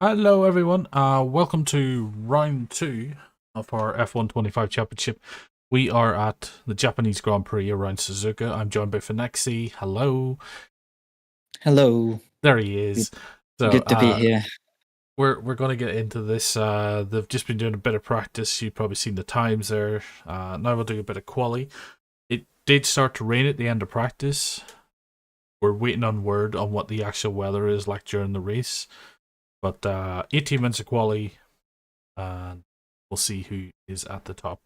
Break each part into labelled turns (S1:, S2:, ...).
S1: Hello everyone, welcome to round 2 of our F125 championship. We are at the Japanese Grand Prix around Suzuka. I'm joined by Finexi. Hello.
S2: Hello.
S1: There he is.
S2: Good to be here.
S1: We're going to get into this. They've just been doing a bit of practice. You've probably seen the times there. Now we'll do a bit of quali. It did start to rain at the end of practice. We're waiting on word on what the actual weather is like during the race. But 18 minutes of quali, and we'll see who is at the top.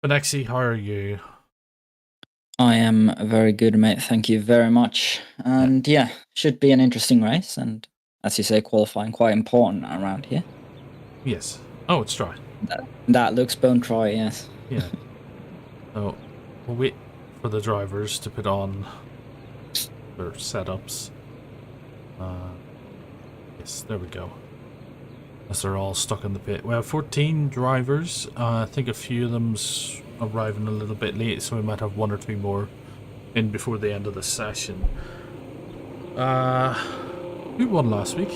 S1: Finexi, how are you?
S2: I am very good, mate. Thank you very much. And yeah, should be an interesting race. And as you say, qualifying quite important around here.
S1: Yes. Oh, it's dry.
S2: That looks bone dry, yes.
S1: Yeah. So we'll wait for the drivers to put on their setups. Yes, there we go. As they're all stuck in the pit. We have 14 drivers. I think a few of them's arriving a little bit late, so we might have one or two more in before the end of the session. Who won last week?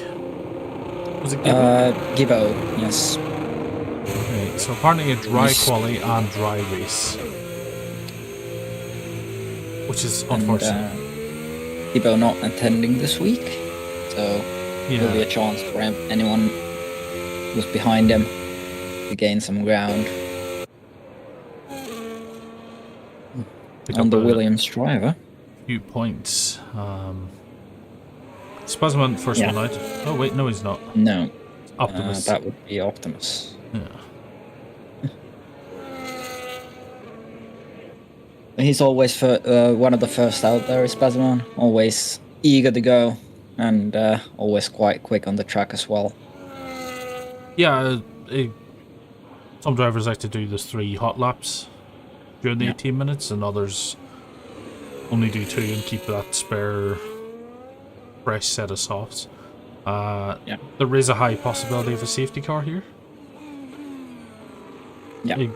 S1: Was it Gibbo?
S2: Gibbo, yes.
S1: Okay, so apparently a dry quali and dry race. Which is unfortunate.
S2: Gibbo not attending this week, so there'll be a chance for anyone who's behind him to gain some ground. On the Williams driver.
S1: Few points. Spazman first one out. Oh wait, no he's not.
S2: No.
S1: Optimus.
S2: That would be Optimus.
S1: Yeah.
S2: He's always one of the first out there, is Spazman. Always eager to go, and always quite quick on the track as well.
S1: Yeah, some drivers like to do the 3 hot laps during the 18 minutes, and others only do 2 and keep that spare fresh set of softs. There is a high possibility of a safety car here.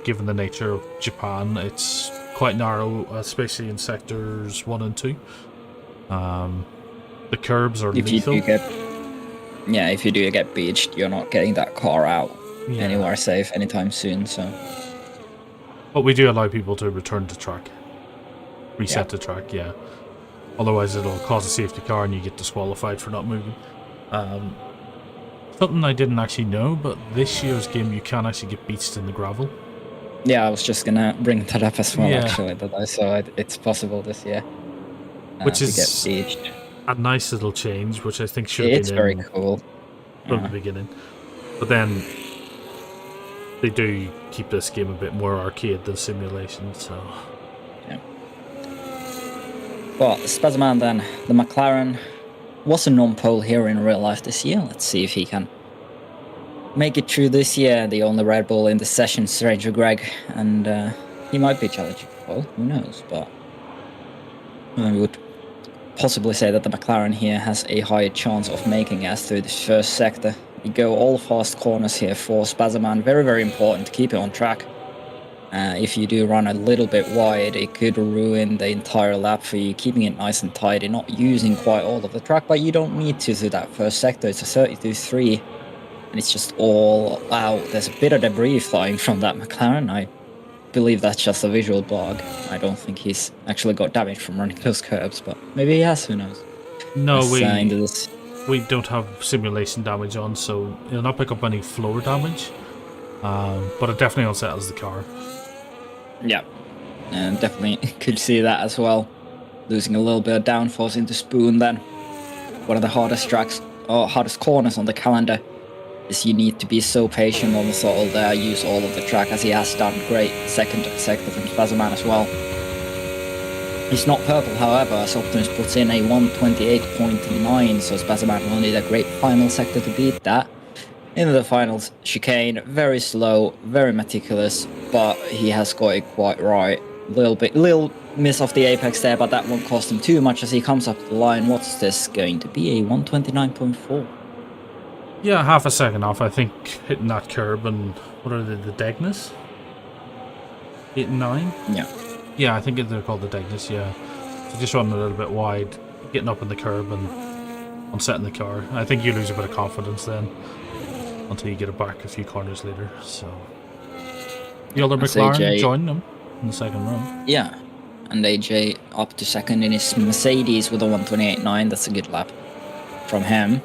S1: Given the nature of Japan, it's quite narrow, especially in sectors 1 and 2. The curbs are lethal.
S2: If you do get beached, you're not getting that car out anywhere safe anytime soon. So,
S1: but we do allow people to return to track, reset the track. Yeah, otherwise it'll cause a safety car and you get disqualified for not moving. Something I didn't actually know, but this year's game you can actually get beached in the gravel.
S2: Yeah, I was just gonna bring that up as well. Actually, that I saw it's possible this year,
S1: which is
S2: to get beached.
S1: A nice little change, which I think should have been
S2: It's very cool
S1: from the beginning. But then they do keep this game a bit more arcade than simulation, so
S2: Well, Spazman then, the McLaren was a non-pole here in real life this year. Let's see if he can make it through this year. The only Red Bull in the session, Stranger Greg, and he might be challenging for pole, who knows, but I would possibly say that the McLaren here has a higher chance of making it through this first sector. We go all fast corners here for Spazman. Very, very important to keep it on track. If you do run a little bit wide, it could ruin the entire lap for you, keeping it nice and tidy, not using quite all of the track, but you don't need to through that first sector. It's a 32-3, and it's just all out. There's a bit of debris flying from that McLaren. I believe that's just a visual bug. I don't think he's actually got damage from running those curbs, but maybe he has, who knows.
S1: No, we don't have simulation damage on, so it'll not pick up any floor damage, but it definitely unsettles the car.
S2: Yeah, and definitely could see that as well. Losing a little bit of downforce into Spoon then. One of the hardest tracks, or hardest corners on the calendar, is you need to be so patient on the throttle there, use all of the track as he has done. Great second sector from Spazman as well. He's not purple, however, as Optimus puts in a 128.9, so Spazman will need a great final sector to beat that. Into the finals chicane, very slow, very meticulous, but he has got it quite right. Little miss off the apex there, but that won't cost him too much as he comes up to the line. What's this going to be? A 129.4.
S1: Yeah, half a second off, I think, hitting that curb. And what are they, the Degnus? 8 and 9? Yeah, I think they're called the Degnus, yeah. So just running a little bit wide, getting up in the curb and on setting the car. I think you lose a bit of confidence then until you get it back a few corners later. So the other
S2: That's
S1: McLaren
S2: AJ.
S1: joined them in the second run.
S2: Yeah, and AJ up to second in his Mercedes with a 128.9. That's a good lap from him.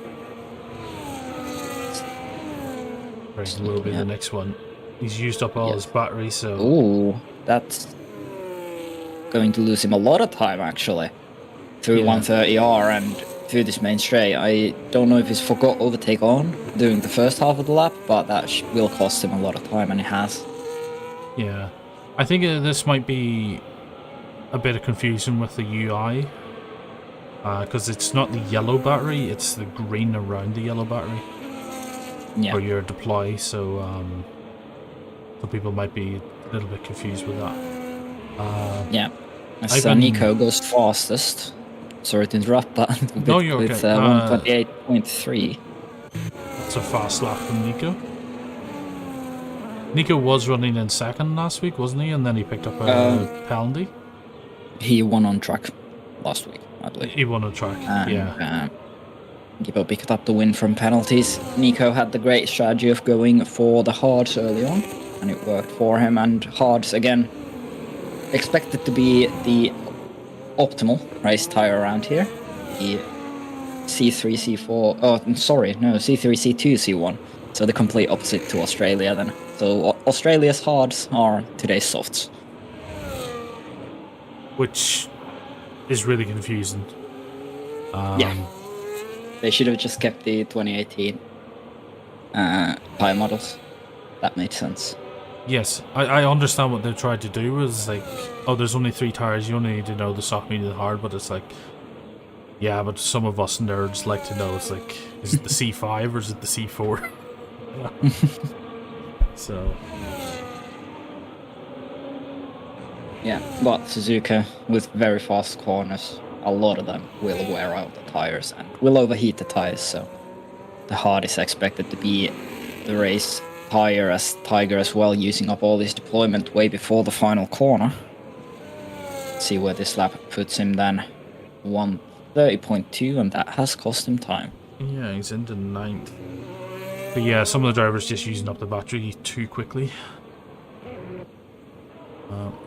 S1: Right, will be the next one. He's used up all his battery, so...
S2: Ooh, that's going to lose him a lot of time, actually. Through 130R and through this main straight. I don't know if he's forgot overtake on during the first half of the lap, but that will cost him a lot of time, and it has.
S1: Yeah. I think this might be a bit of confusion with the UI. Because it's not the yellow battery, it's the green around the yellow battery.
S2: Yeah.
S1: For your deploy, so some people might be a little bit confused with that.
S2: Yeah. So Nico goes fastest. Sorry to interrupt, but with 128.3.
S1: That's a fast lap from Nico. Nico was running in second last week, wasn't he? And then he picked up a penalty.
S2: He won on track last week, I believe.
S1: He won on track, yeah.
S2: Gibbo picked up the win from penalties. Nico had the great strategy of going for the hards early on, and it worked for him. And hards, again, expected to be the optimal race tire around here. The C3, C4, C3, C2, C1. So the complete opposite to Australia then. So Australia's hards are today's softs.
S1: Which is really confusing.
S2: Yeah. They should have just kept the 2018 tire models. That made sense.
S1: Yes, I understand what they're trying to do is like, oh, there's only 3 tires, you only need to know the soft, medium, and hard, but it's like, yeah, but some of us nerds like to know, it's like, is it the C5 or is it the C4? So...
S2: Yeah, but Suzuka, with very fast corners, a lot of them will wear out the tires and will overheat the tires, so the hard is expected to be the race tire as Tiger as well, using up all his deployment way before the final corner. Let's see where this lap puts him then. 130.2, and that has cost him time.
S1: Yeah, he's into 9th. But yeah, some of the drivers just using up the battery too quickly.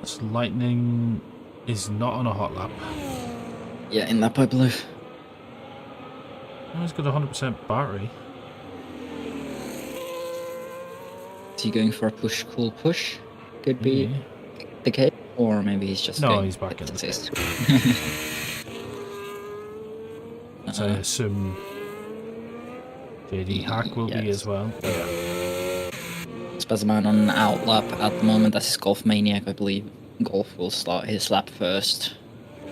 S1: This Lightning is not on a hot lap.
S2: Yeah, in lap I believe.
S1: Oh, he's got 100% battery.
S2: Is he going for a push-cool push? Could be the case, or maybe he's just...
S1: No, he's back in the pit. So I assume JD Hack will be as well.
S2: Spazman on an out lap at the moment. That's his Golf Maniac, I believe. Golf will start his lap first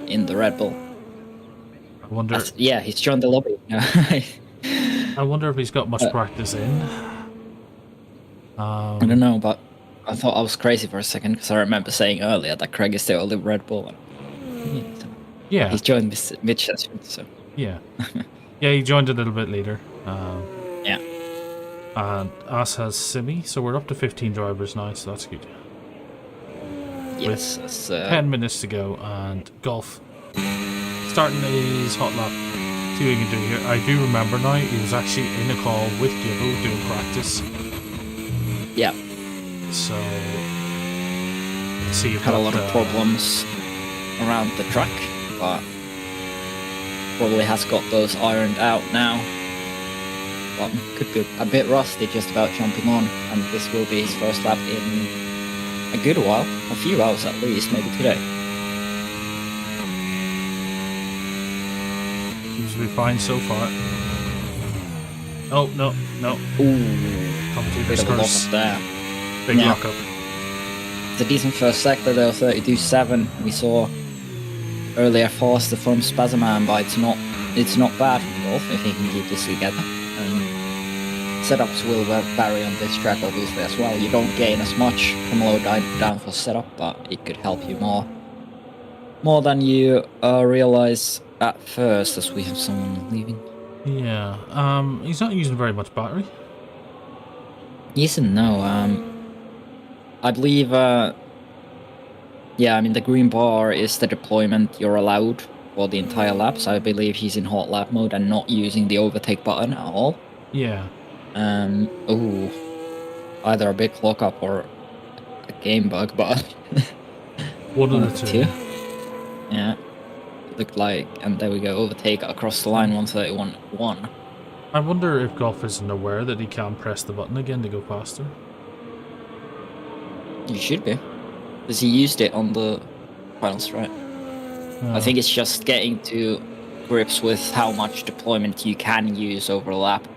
S2: in the Red Bull.
S1: I wonder...
S2: Yeah, he's joined the lobby.
S1: I wonder if he's got much practice in.
S2: I don't know, but I thought I was crazy for a second because I remember saying earlier that Craig is the only Red Bull.
S1: Yeah.
S2: He's joined mid-session, so...
S1: Yeah. Yeah, he joined a little bit later.
S2: Yeah.
S1: And us has Simi, so we're up to 15 drivers now, so that's good.
S2: Yes.
S1: With 10 minutes to go, and Golf starting his hot lap. See what he can do here. I do remember now, he was actually in a call with Gibbo doing practice.
S2: Yeah.
S1: So, let's see if
S2: had a lot of problems around the track, but probably has got those ironed out now. But could be a bit rusty just about jumping on, and this will be his first lap in a good while, a few hours at least, maybe today.
S1: Seems to be fine so far. Oh, no.
S2: Ooh,
S1: Come to
S2: bit of a lock up there.
S1: Big lock up.
S2: It's a decent first sector though, 32.7. We saw earlier faster from Spazman, but it's not bad for Golf if he can keep this together. Setups will vary on this track obviously as well. You don't gain as much from low downforce setup, but it could help you more than you realize at first, as we have someone leaving.
S1: Yeah, he's not using very much battery.
S2: Yes and no. I believe, yeah, I mean, the green bar is the deployment you're allowed for the entire lap, so I believe he's in hot lap mode and not using the overtake button at all.
S1: Yeah.
S2: Ooh, either a big clock up or a game bug, but
S1: One of the two.
S2: Yeah, it looked like, and there we go, overtake across the line, 131.1.
S1: I wonder if Golf isn't aware that he can't press the button again to go faster.
S2: You should be, because he used it on the final straight. I think it's just getting to grips with how much deployment you can use over a lap.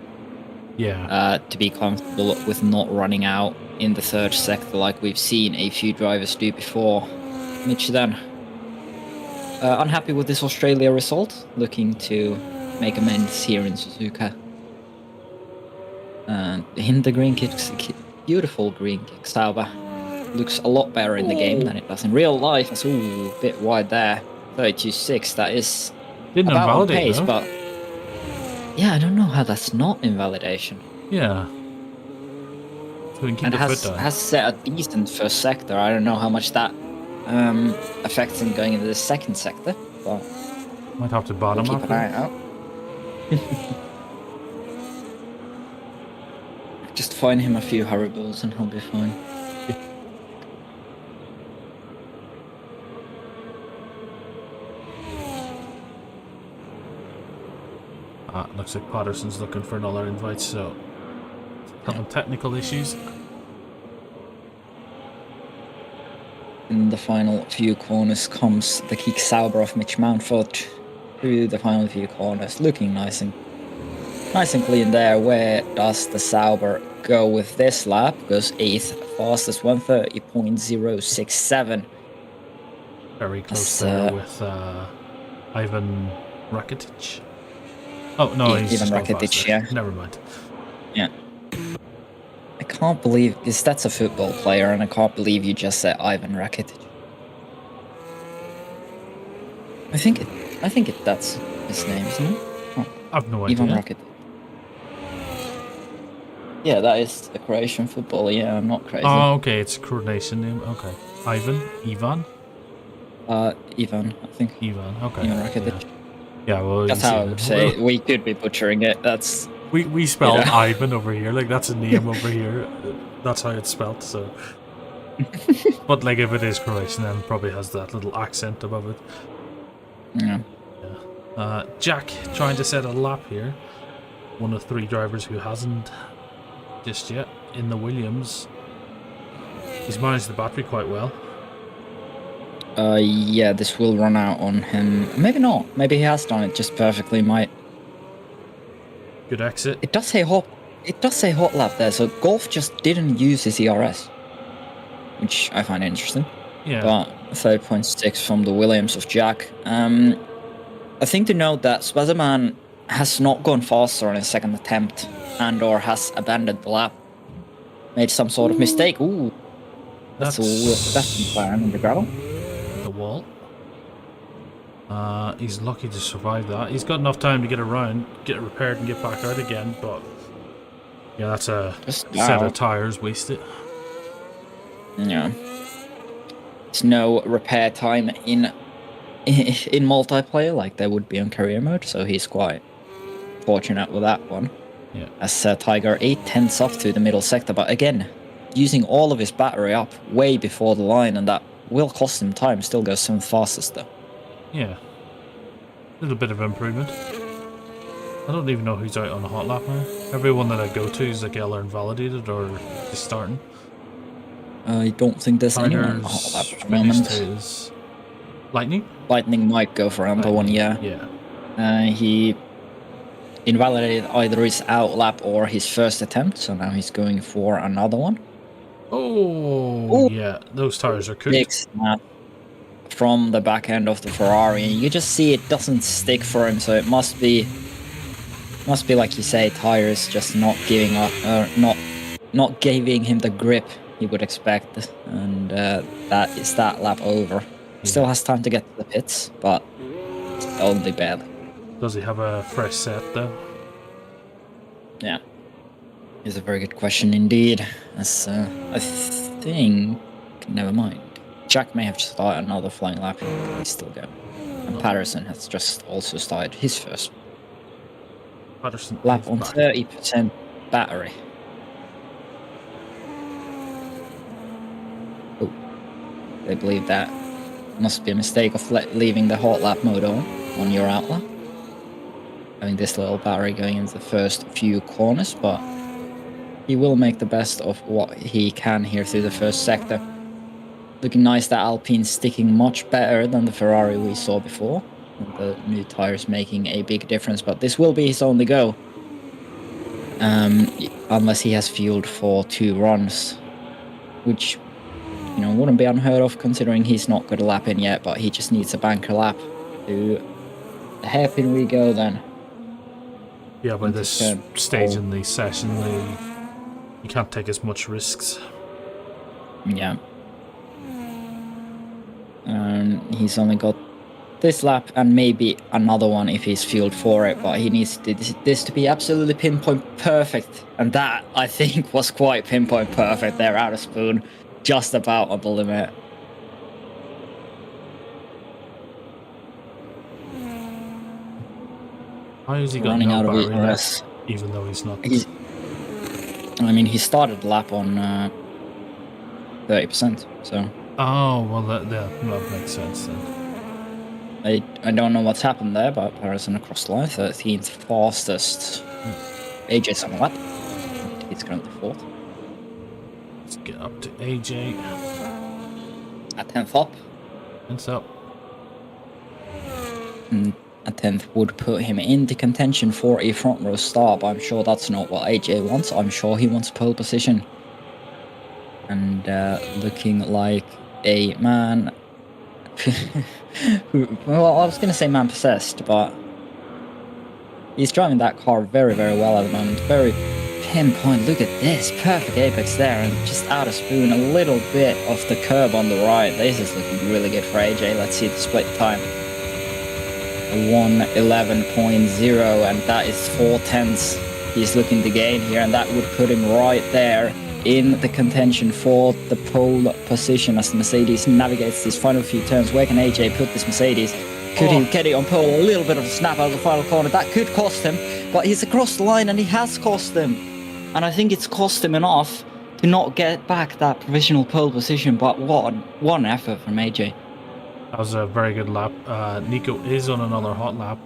S1: Yeah.
S2: To be comfortable with not running out in the third sector like we've seen a few drivers do before. Mitch then, unhappy with this Australia result, looking to make amends here in Suzuka. And in the green kicks, beautiful green kick, Sauber looks a lot better in the game than it does in real life. It's a bit wide there. 32.6, that is
S1: Didn't
S2: about on
S1: invalidate,
S2: pace,
S1: though.
S2: but yeah, I don't know how that's not invalidation.
S1: Yeah. So we can keep
S2: And
S1: the foot down.
S2: has set a decent first sector. I don't know how much that affects him going into the second sector, but
S1: Might have to bottom
S2: we'll
S1: up.
S2: keep an eye out. Just find him a few Haribos and he'll be fine.
S1: Looks like Patterson's looking for another invite, so having technical issues.
S2: In the final few corners comes the kick Sauber of Mitch Mountford through the final few corners, looking nice and clean there. Where does the Sauber go with this lap? Goes 8th, fastest 130.067.
S1: Very close there with Ivan Rakitic. Oh no, he's
S2: Ivan
S1: just
S2: Rakitic, yeah.
S1: Never mind.
S2: Yeah. I can't believe, because that's a football player, and I can't believe you just said Ivan Rakitic. I think that's his name, isn't it? Oh,
S1: I've no idea.
S2: Ivan Rakitic. Yeah, that is a Croatian footballer. Yeah, I'm not crazy.
S1: Oh, okay, it's a coordination name. Okay, Ivan.
S2: Ivan, I think.
S1: Ivan. Okay.
S2: Ivan Rakitic.
S1: Yeah, well,
S2: that's how I would say it. We could be butchering it. That's
S1: we spell Ivan over here, like that's a name over here. That's how it's spelled. So, but like if it is Croatian, then it probably has that little accent above it.
S2: Yeah.
S1: Jack trying to set a lap here. One of 3 drivers who hasn't just yet in the Williams. He's managed the battery quite well.
S2: Yeah, this will run out on him. Maybe not. Maybe he has done it just perfectly. Might.
S1: Good exit.
S2: It does say hot. It does say hot lap there. So Golf just didn't use his ERS, which I find interesting.
S1: Yeah.
S2: But 30.6 from the Williams of Jack. I think to note that Spider-Man has not gone faster on his second attempt, and/or has abandoned the lap. Made some sort of mistake. Ooh, that's fine in the gravel.
S1: The wall. He's lucky to survive that. He's got enough time to get around, get it repaired, and get back out again. But yeah, that's a set of tires wasted.
S2: Yeah, there's no repair time in multiplayer like there would be on career mode, so he's quite fortunate with that one.
S1: Yeah.
S2: As Tiger 8/10 off through the middle sector, but again, using all of his battery up way before the line, and that will cost him time. Still goes 7th fastest though.
S1: Yeah. A little bit of improvement. I don't even know who's out on the hot lap now. Everyone that I go to is like either invalidated or just starting.
S2: I don't think there's anyone on the hot lap at the moment.
S1: His Lightning?
S2: Lightning might go for another one, yeah.
S1: Yeah.
S2: He invalidated either his out lap or his first attempt, so now he's going for another one.
S1: Oh, yeah, those tires are cooked.
S2: Big snap from the back end of the Ferrari, and you just see it doesn't stick for him, so it must be like you say, tires just not giving up, not giving him the grip he would expect, and that is that lap over. Still has time to get to the pits, but only barely.
S1: Does he have a fresh set though?
S2: Yeah, is a very good question indeed. As I think, never mind. Jack may have just started another flying lap. He's still going. And Patterson has just also started his first
S1: Patterson
S2: lap
S1: is
S2: on
S1: back.
S2: 30% battery. Oh, they believe that must be a mistake of leaving the hot lap mode on your outlet. Having this little battery going into the first few corners, but he will make the best of what he can here through the first sector. Looking nice that Alpine's sticking much better than the Ferrari we saw before. And the new tires making a big difference, but this will be his only go. Unless he has fueled for 2 runs, which, you know, wouldn't be unheard of considering he's not got a lap in yet, but he just needs a banker lap to the hairpin we go then.
S1: Yeah, by this stage in the session, you can't take as much risks.
S2: Yeah. He's only got this lap and maybe another one if he's fueled for it, but he needs this to be absolutely pinpoint perfect. And that, I think, was quite pinpoint perfect there out of Spoon. Just about on the limit.
S1: How is he
S2: Running
S1: got
S2: out
S1: no
S2: of
S1: battery
S2: ERS.
S1: left, even though he's not?
S2: I mean, he started the lap on 30%, so...
S1: Oh, well, that makes sense then.
S2: I don't know what's happened there, but Patterson across the line, 13th fastest. AJ's on the lap. He's currently 4th.
S1: Let's get up to AJ.
S2: At 10th up.
S1: 10th up.
S2: And a 10th would put him into contention for a front row start, but I'm sure that's not what AJ wants. I'm sure he wants pole position. And looking like a man who, well, I was going to say man possessed, but he's driving that car very, very well at the moment. Very pinpoint. Look at this. Perfect apex there, and just out of Spoon, a little bit off the curb on the right. This is looking really good for AJ. Let's see the split time. 1:11.0, and that is 4/10 he's looking to gain here, and that would put him right there in the contention for the pole position as the Mercedes navigates these final few turns. Where can AJ put this Mercedes? Could he get it on pole? A little bit of a snap out of the final corner. That could cost him, but he's across the line and he has cost him. And I think it's cost him enough to not get back that provisional pole position, but what one effort from AJ.
S1: That was a very good lap. Nico is on another hot lap.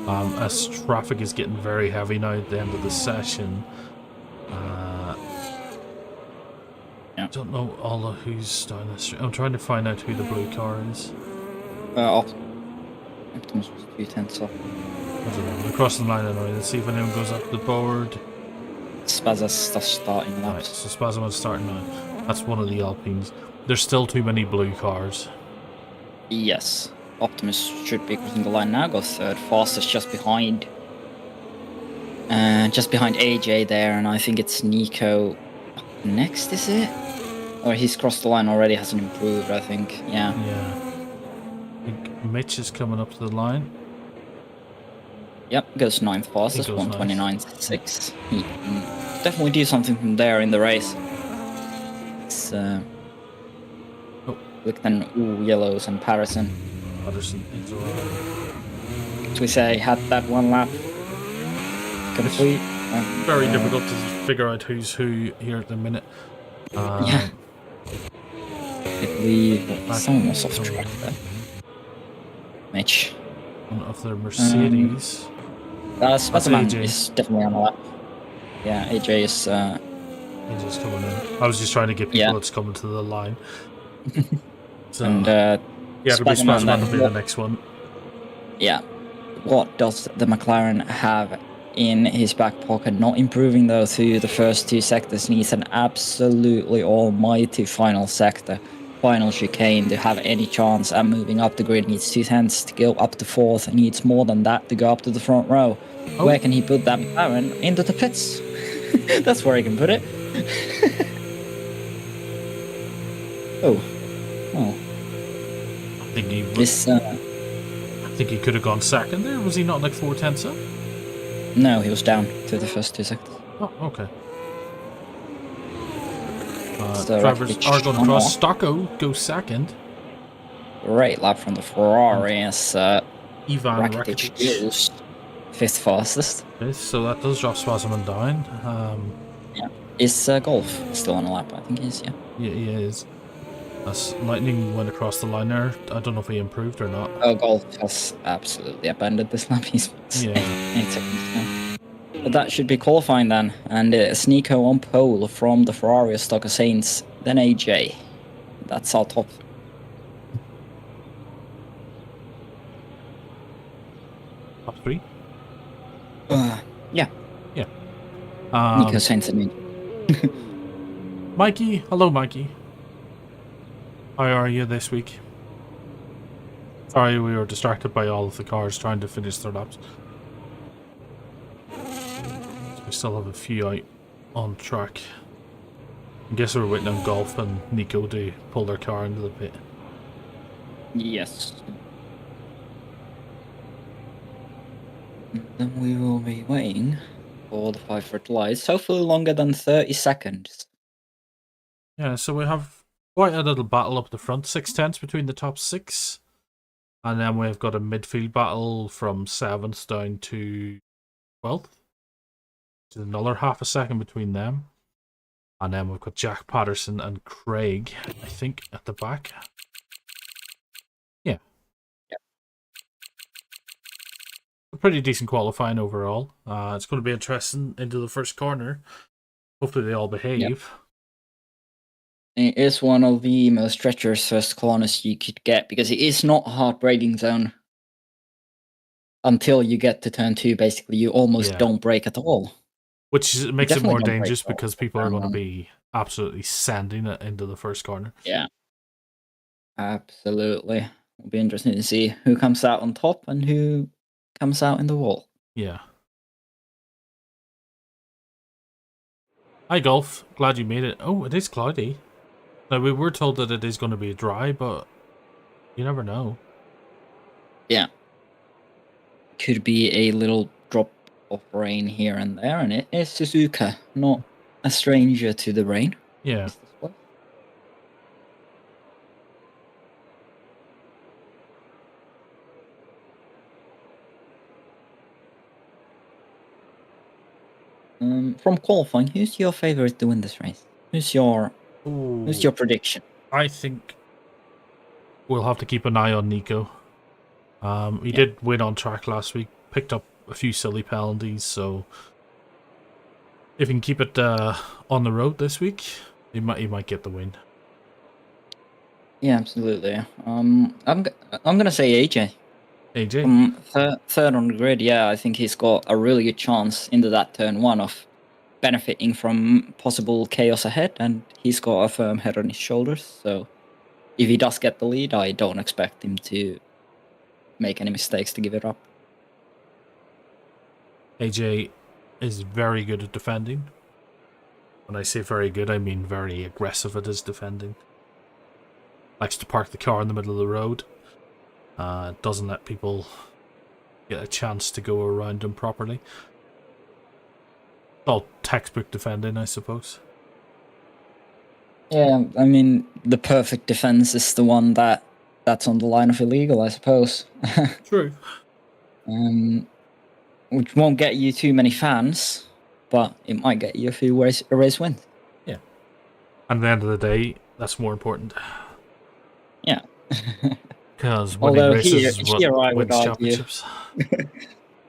S1: As traffic is getting very heavy now at the end of the session. I don't know all of who's down the street. I'm trying to find out who the blue car is.
S2: Optimus was 2/10 off.
S1: I don't know. Across the line anyway. Let's see if anyone goes up the board.
S2: Spazza's starting laps.
S1: Right, so Spazza's starting now. That's one of the Alpines. There's still too many blue cars.
S2: Yes. Optimus should be crossing the line now. Goes 3rd fastest, just behind AJ there, and I think it's Nico next, is it? Or he's crossed the line already, hasn't improved, I think. Yeah.
S1: Yeah. I think Mitch is coming up to the line.
S2: Yep, goes 9th fastest, 1:29.6. He can definitely do something from there in the race. It's look then, yellows and Patterson.
S1: Patterson is alright.
S2: So we say had that one lap complete.
S1: Very difficult to figure out who's who here at the minute.
S2: Yeah. I believe someone was off track there. Mitch.
S1: One of their Mercedes.
S2: Spider-Man is definitely on the lap. Yeah, AJ is...
S1: AJ's coming in. I was just trying to get people that's coming to the line. So,
S2: and
S1: yeah, it'll be Spider-Man will be the next one.
S2: Yeah. What does the McLaren have in his back pocket? Not improving though through the first 2 sectors. Needs an absolutely almighty final sector. Final chicane to have any chance at moving up the grid. Needs 2/10 to go up to 4th. Needs more than that to go up to the front row. Oh. Where can he put that McLaren? Into the pits. That's where he can put it. Oh.
S1: I think he was, I think he could have gone second there. Was he not like 4/10 up?
S2: No, he was down to the first 2 sectors.
S1: Oh, okay. Drivers are going across. Stocko goes second.
S2: Great lap from the Ferrari as
S1: Ivan
S2: Rakitic
S1: Rakitic.
S2: is 5th fastest.
S1: Okay, so that does drop Swazman down.
S2: Is Golf still on a lap? I think he is, yeah.
S1: Yeah, he is. As Lightning went across the line there, I don't know if he improved or not.
S2: Oh, Golf has absolutely abandoned this lap. He's
S1: Yeah.
S2: 8 seconds now. But that should be qualifying then. And it's Nico on pole from the Ferrari Stock Saints, then AJ. That's our top.
S1: Top 3?
S2: Yeah.
S1: Yeah.
S2: Nico Saints and AJ.
S1: Mikey, hello Mikey. How are you this week? Sorry, we were distracted by all of the cars trying to finish their laps. So we still have a few out on track. I guess we're waiting on Golf and Nico to pull their car into the pit.
S2: Yes. Then we will be waiting for the 5 red lights, hopefully longer than 30 seconds.
S1: Yeah, so we have quite a little battle up the front, 6/10 between the top 6. And then we've got a midfield battle from 7th down to 12th. There's another half a second between them. And then we've got Jack Patterson and Craig, I think, at the back. Yeah. A pretty decent qualifying overall. It's going to be interesting into the first corner. Hopefully they all behave.
S2: It is one of the most treacherous first corners you could get because it is not a hard braking zone. Until you get to turn 2, basically, you almost don't brake at all.
S1: Which makes it more dangerous
S2: brake
S1: because people are going to be absolutely sanding it into the first corner.
S2: Yeah. Absolutely. It'll be interesting to see who comes out on top and who comes out in the wall.
S1: Yeah. Hi, Golf. Glad you made it. Oh, it is cloudy. Now, we were told that it is going to be dry, but you never know.
S2: Yeah. Could be a little drop of rain here and there, and it is Suzuka, not a stranger to the rain.
S1: Yeah.
S2: From qualifying, who's your favorite to win this race? Who's your prediction?
S1: I think we'll have to keep an eye on Nico. He did win on track last week, picked up a few silly penalties, so if he can keep it on the road this week, he might get the win.
S2: Yeah, absolutely. I'm gonna say AJ.
S1: AJ?
S2: Third on the grid, yeah, I think he's got a really good chance into that turn 1 of benefiting from possible chaos ahead, and he's got a firm head on his shoulders, so if he does get the lead, I don't expect him to make any mistakes to give it up.
S1: AJ is very good at defending. When I say very good, I mean very aggressive at his defending. Likes to park the car in the middle of the road. Doesn't let people get a chance to go around him properly. All textbook defending, I suppose.
S2: Yeah, I mean, the perfect defense is the one that's on the line of illegal, I suppose.
S1: True.
S2: Which won't get you too many fans, but it might get you a few race wins.
S1: Yeah. And at the end of the day, that's more important.
S2: Yeah.
S1: Because winning races is what
S2: here I would
S1: wins
S2: argue,
S1: championships.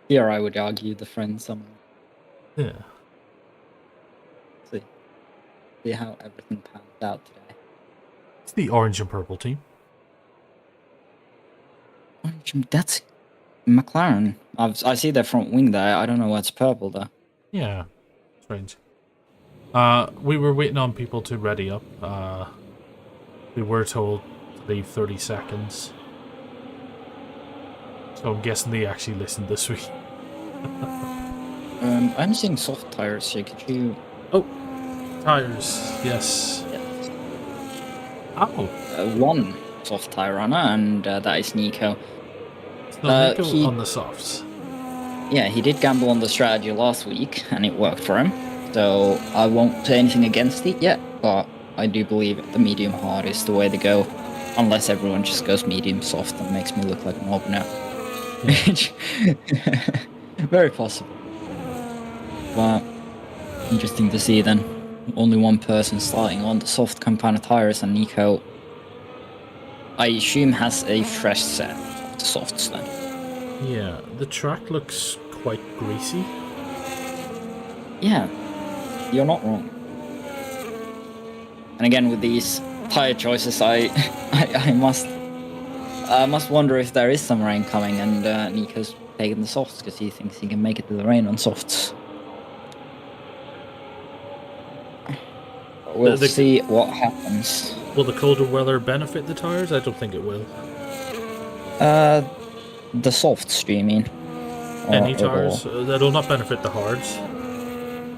S2: Here I would argue the friend somehow.
S1: Yeah.
S2: See how everything pans out today.
S1: It's the orange and purple team.
S2: That's McLaren. I see their front wing there. I don't know what's purple though.
S1: Yeah. Strange. We were waiting on people to ready up. We were told to leave 30 seconds. So I'm guessing they actually listened this week.
S2: I'm seeing soft tires here. Could you...
S1: Oh, tires. Yes. Oh.
S2: One soft tire runner, and that is Nico.
S1: So Nico on the softs.
S2: Yeah, he did gamble on the strategy last week, and it worked for him. So I won't say anything against it yet, but I do believe the medium hard is the way to go. Unless everyone just goes medium soft and makes me look like an opener. Very possible. But interesting to see then. Only one person starting on the soft compound tires, and Nico, I assume, has a fresh set of the softs then.
S1: Yeah, the track looks quite greasy.
S2: Yeah, you're not wrong. And again, with these tire choices, I must wonder if there is some rain coming, and Nico's taking the softs because he thinks he can make it to the rain on softs. We'll see what happens.
S1: Will the colder weather benefit the tires? I don't think it will.
S2: The softs, do you mean?
S1: Any tires? That'll not benefit the hards.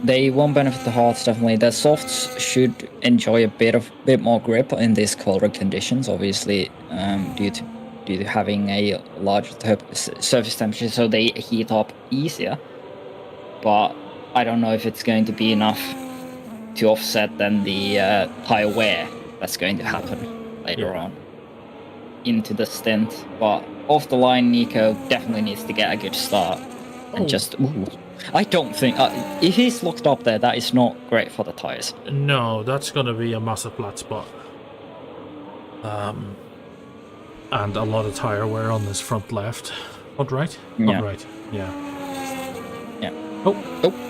S2: They won't benefit the hards, definitely. The softs should enjoy a bit more grip in these colder conditions, obviously, due to having a larger surface temperature, so they heat up easier. But I don't know if it's going to be enough to offset then the tire wear that's going to happen later on into the stint. But off the line, Nico definitely needs to get a good start. And just, I don't think, if he's locked up there, that is not great for the tires.
S1: No, that's going to be a massive flat spot. And a lot of tire wear on this front left. Front right?
S2: Yeah.
S1: Front right, yeah. Oh.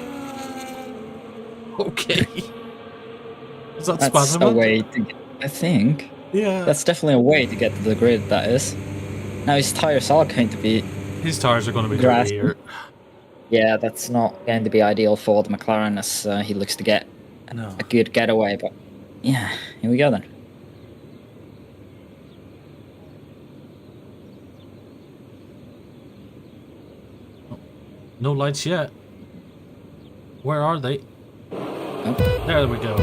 S1: Okay. Is that
S2: That's
S1: spasm?
S2: a way to get, I think.
S1: Yeah.
S2: That's definitely a way to get to the grid, that is. Now his tires are going to be...
S1: His tires are going to be
S2: grassy.
S1: dirty here.
S2: Yeah, that's not going to be ideal for the McLaren as he looks to get a good getaway, but yeah, here we go then.
S1: No lights yet. Where are they?
S2: Oh.
S1: There we go.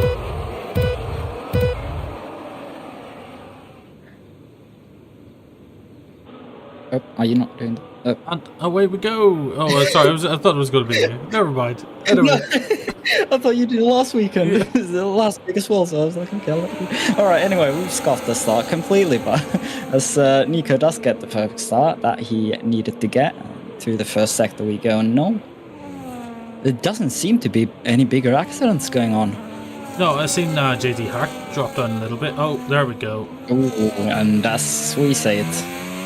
S2: Oh, are you not doing that? Oh.
S1: And away we go. Oh, sorry. I thought it was going to be there. Never mind. Anyway.
S2: I thought you did it last weekend. It was the last week as well, so I was like, okay. Alright, anyway, we've scuffed the start completely, but as Nico does get the perfect start that he needed to get through the first sector we go, no. There doesn't seem to be any bigger accidents going on.
S1: No, I've seen JD Hack drop down a little bit. Oh, there we go.
S2: Ooh, and as we say it,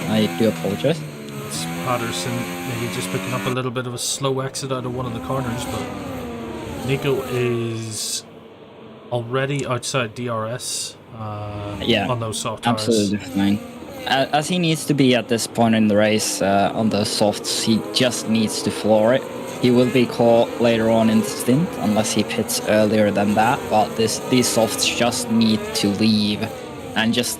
S2: I do apologize.
S1: It's Patterson maybe just picking up a little bit of a slow exit out of one of the corners, but Nico is already outside DRS on those soft tires.
S2: Absolutely fine. As he needs to be at this point in the race on the softs, he just needs to floor it. He will be caught later on in the stint unless he pits earlier than that, but these softs just need to leave and just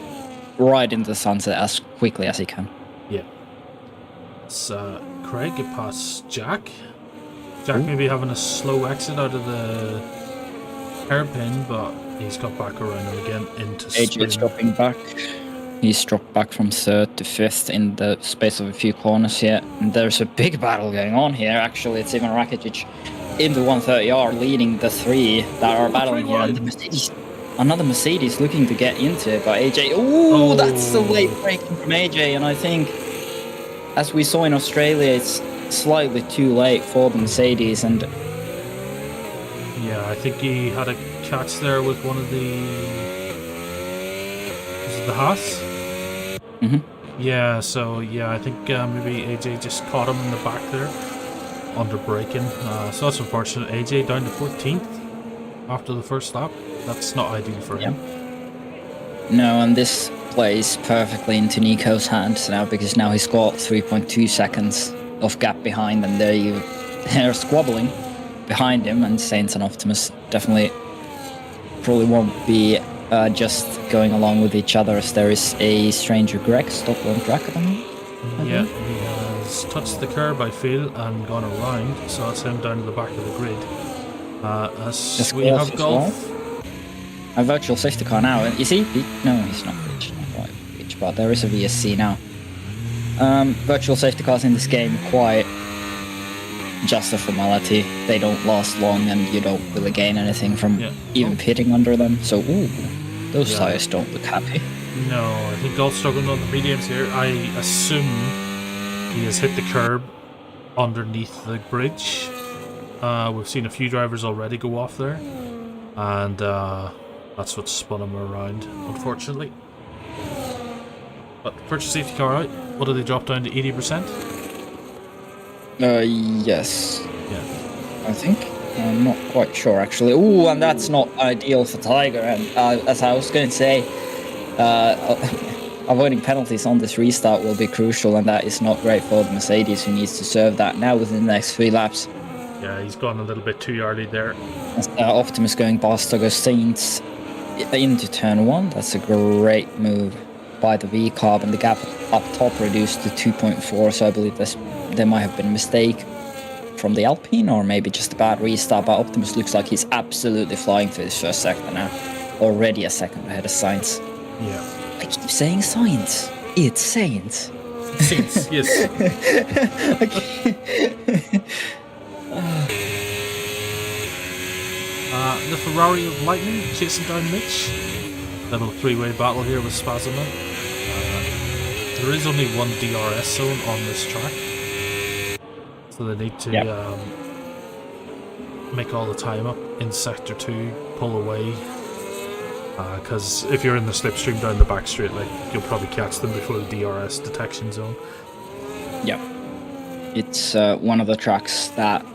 S2: ride into the sunset as quickly as he can.
S1: Yeah. It's Craig get past Jack. Jack may be having a slow exit out of the hairpin, but he's got back around and again into
S2: AJ's dropping back. He's dropped back from 3rd to 5th in the space of a few corners here. And there's a big battle going on here. Actually, it's even Rakitic in the 130R leading the 3 that are battling here. And the Mercedes, another Mercedes looking to get into it by AJ. Ooh, that's a late braking from AJ. And I think, as we saw in Australia, it's slightly too late for the Mercedes. And
S1: yeah, I think he had a catch there with one of the... Is it the Haas? Yeah, so yeah, I think maybe AJ just caught him in the back there under braking. So that's unfortunate. AJ down to 14th after the first lap. That's not ideal for him.
S2: No, and this plays perfectly into Nico's hands now because now he's got 3.2 seconds of gap behind, and they're squabbling behind him. And Sainz and Optimus definitely probably won't be just going along with each other, as there is a stranger Greg stuck on track at the moment.
S1: Yeah, he has touched the curb, I feel, and gone around, so that's him down to the back of the grid. As we have Golf.
S2: A virtual safety car now. Is he? No, he's not reached. Not quite reached, but there is a VSC now. Virtual safety cars in this game quite just a formality. They don't last long, and you don't really gain anything from even pitting under them. So, ooh, those tires don't look happy.
S1: No, I think Golf's struggling on the mediums here. I assume he has hit the curb underneath the bridge. We've seen a few drivers already go off there, and that's what spun him around, unfortunately. But first safety car out. What did they drop down to 80%?
S2: Yes.
S1: Yeah.
S2: I think. I'm not quite sure actually. Ooh, and that's not ideal for Tiger. And as I was going to say, avoiding penalties on this restart will be crucial, and that is not great for the Mercedes, who needs to serve that now within the next 3 laps.
S1: Yeah, he's gone a little bit too early there.
S2: Optimus going past Dogo Saints into turn 1. That's a great move by the V-Carb, and the gap up top reduced to 2.4, so I believe there might have been a mistake from the Alpine, or maybe just a bad restart, but Optimus looks like he's absolutely flying through his first sector now. Already a second ahead of Sainz.
S1: Yeah.
S2: I keep saying Sainz. It's Sainz.
S1: Sainz, yes. The Ferrari of Lightning chasing down Mitch. Little 3-way battle here with Spazman. There is only one DRS zone on this track, so they need to make all the time up in sector 2, pull away, because if you're in the slipstream down the back straight, like, you'll probably catch them before the DRS detection zone.
S2: Yeah, it's one of the tracks that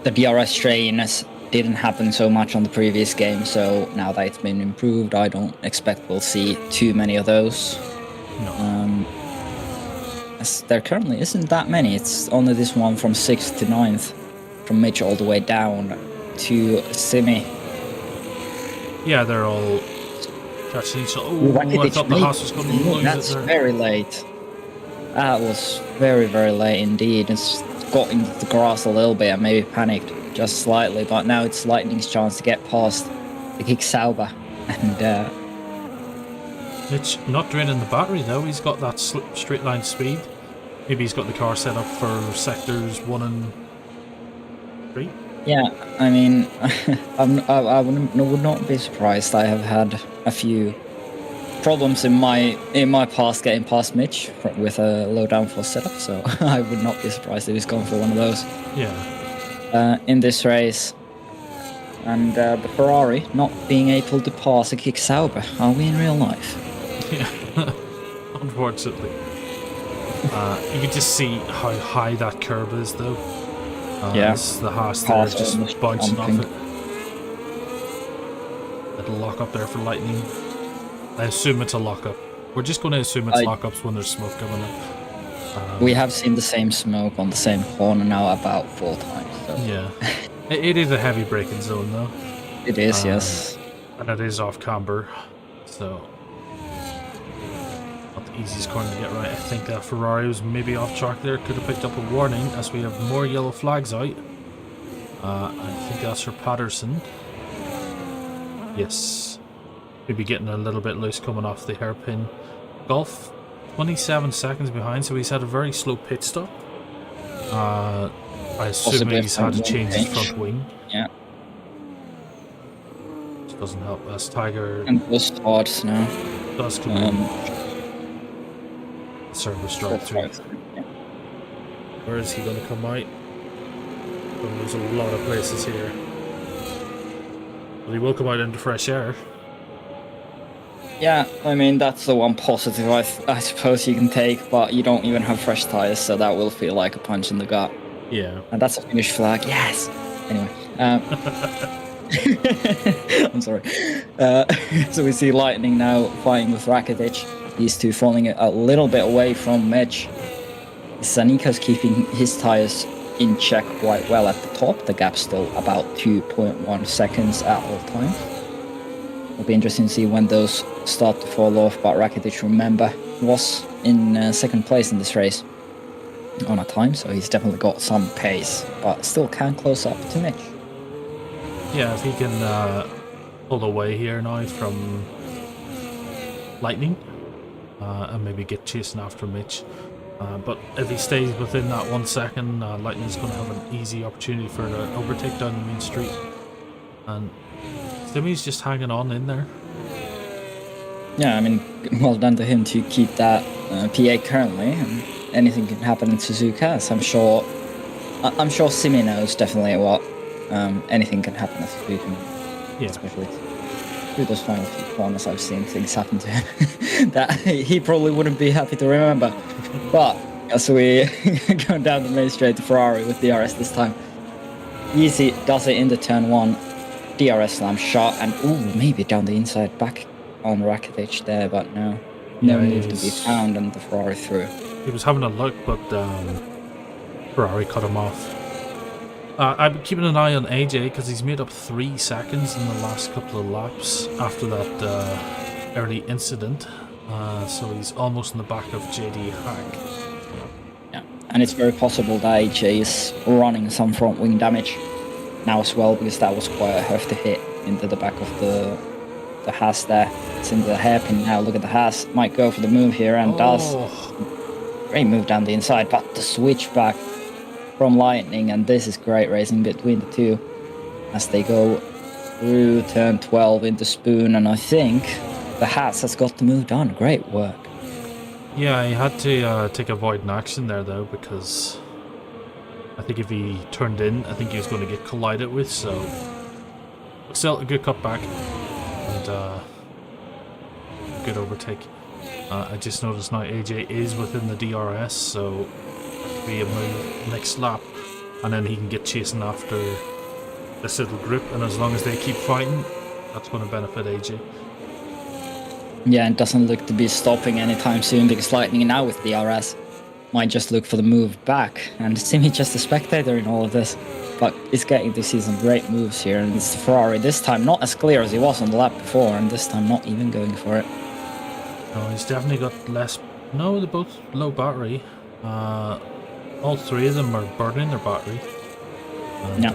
S2: the DRS strains didn't happen so much on the previous game, so now that it's been improved, I don't expect we'll see too many of those.
S1: No.
S2: As there currently isn't that many. It's only this one from 6th to 9th, from Mitch all the way down to Simi.
S1: Yeah, they're all catching each other. Oh, I thought the Haas was going to lose
S2: That's
S1: it there.
S2: very late. That was very, very late indeed. It's got into the grass a little bit and maybe panicked just slightly, but now it's Lightning's chance to get past the Kick Sauber. And
S1: Mitch not draining the battery though. He's got that straight line speed. Maybe he's got the car set up for sectors 1 and 3.
S2: yeah, I mean, I would not be surprised. I have had a few problems in my past getting past Mitch with a low downforce setup, so I would not be surprised if he's gone for one of those.
S1: Yeah.
S2: In this race. And the Ferrari not being able to pass a Kick Sauber. Are we in real life?
S1: Yeah. Unfortunately. You can just see how high that curb is though.
S2: Yeah.
S1: The Haas there just bouncing off it. Little lock up there for Lightning. I assume it's a lockup. We're just going to assume it's lockups when there's smoke coming up.
S2: We have seen the same smoke on the same corner now about 4 times. So.
S1: Yeah. It is a heavy braking zone though.
S2: It is, yes.
S1: And it is off camber, so not the easiest corner to get right. I think that Ferrari was maybe off track there. Could have picked up a warning as we have more yellow flags out. I think that's for Patterson. Yes. Maybe getting a little bit loose coming off the hairpin. Golf 27 seconds behind, so he's had a very slow pit stop. I assume he's had to change his front wing.
S2: Yeah.
S1: Which doesn't help as Tiger
S2: And those starts now.
S1: does come in. Service drive through.
S2: Yeah.
S1: Where is he going to come out? Oh, there's a lot of places here. But he will come out into fresh air.
S2: Yeah, I mean, that's the one positive I suppose you can take, but you don't even have fresh tires, so that will feel like a punch in the gut.
S1: Yeah.
S2: And that's a finish flag, yes! Anyway, I'm sorry. So we see Lightning now fighting with Rakitic. These two falling a little bit away from Mitch. Sanika's keeping his tires in check quite well at the top. The gap's still about 2.1 seconds at all times. It'll be interesting to see when those start to fall off, but Rakitic, remember, was in second place in this race on a time, so he's definitely got some pace, but still can close up to Mitch.
S1: Yeah, if he can pull away here now from Lightning and maybe get chasing after Mitch. But if he stays within that 1 second, Lightning's going to have an easy opportunity for an overtake down the main street. And Simi's just hanging on in there.
S2: Yeah, I mean, well done to him to keep that P8 currently. And anything can happen in Suzuka, as I'm sure Simi knows definitely what anything can happen at Suzuka,
S1: Yeah.
S2: especially through those final few corners. I've seen things happen to him that he probably wouldn't be happy to remember. But as we go down the main straight to Ferrari with DRS this time, Easy does it in the turn one. DRS slam shot, and ooh, maybe down the inside back on Rakitic there, but no move to be found, and the Ferrari through.
S1: He was having a look, but Ferrari cut him off. I've been keeping an eye on AJ because he's made up 3 seconds in the last couple of laps after that early incident. So he's almost in the back of JD Hack.
S2: Yeah, and it's very possible that AJ is running some front wing damage now as well, because that was quite a hefty hit into the back of the Haas there. It's in the hairpin now. Look at the Haas. Might go for the move here and does. Great move down the inside, but the switch back from Lightning, and this is great racing between the two as they go through turn 12 into Spoon, and I think the Haas has got the move done. Great work.
S1: Yeah, he had to take a void in action there though, because I think if he turned in, I think he was going to get collided with, so still a good cutback and a good overtake. I just noticed now AJ is within the DRS, so be a move next lap, and then he can get chasing after this little group, and as long as they keep fighting, that's going to benefit AJ.
S2: Yeah, it doesn't look to be stopping anytime soon, because Lightning now with DRS might just look for the move back, and Simi just a spectator in all of this, but is getting to see some great moves here, and it's the Ferrari this time not as clear as he was on the lap before, and this time not even going for it.
S1: No, he's definitely got less. No, they're both low battery. All 3 of them are burning their battery. And,
S2: yeah.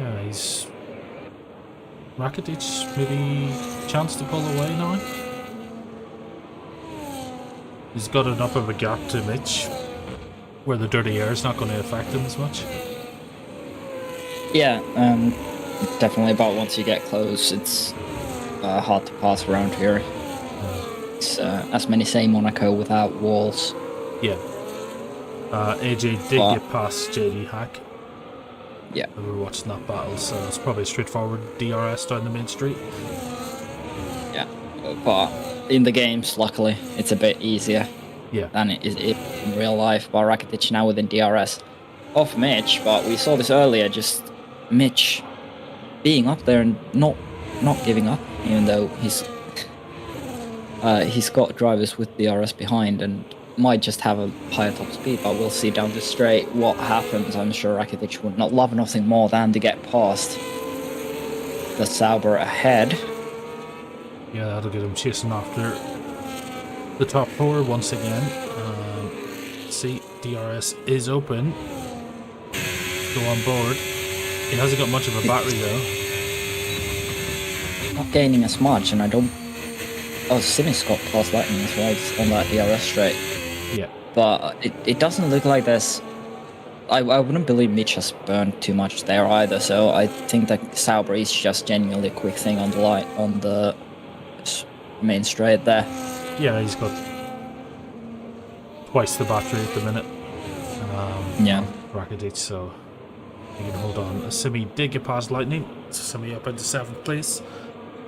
S1: Yeah, he's Rakitic maybe chance to pull away now. He's got enough of a gap to Mitch where the dirty air is not going to affect him as much.
S2: Yeah, definitely, but once you get close, it's hard to pass around here. It's as many say Monaco without walls.
S1: Yeah. AJ did get past JD Hack.
S2: Yeah.
S1: We were watching that battle, so it's probably a straightforward DRS down the main street.
S2: Yeah, but in the games, luckily, it's a bit easier than it is in real life. But Rakitic now within DRS off Mitch, but we saw this earlier, just Mitch being up there and not giving up, even though he's got drivers with DRS behind and might just have a higher top speed, but we'll see down the straight what happens. I'm sure Rakitic would not love nothing more than to get past the Sauber ahead.
S1: Yeah, that'll get him chasing after the top 4 once again. See, DRS is open. Go on board. He hasn't got much of a battery though.
S2: Not gaining as much, and I don't... Oh, Simi's got past Lightning as well on that DRS straight.
S1: Yeah.
S2: But it doesn't look like there's... I wouldn't believe Mitch has burned too much there either, so I think that Sauber is just genuinely a quick thing on the light, on the main straight there.
S1: Yeah, he's got twice the battery at the minute.
S2: Yeah.
S1: Rakitic, so he can hold on. Simi did get past Lightning, so Simi up into 7th place.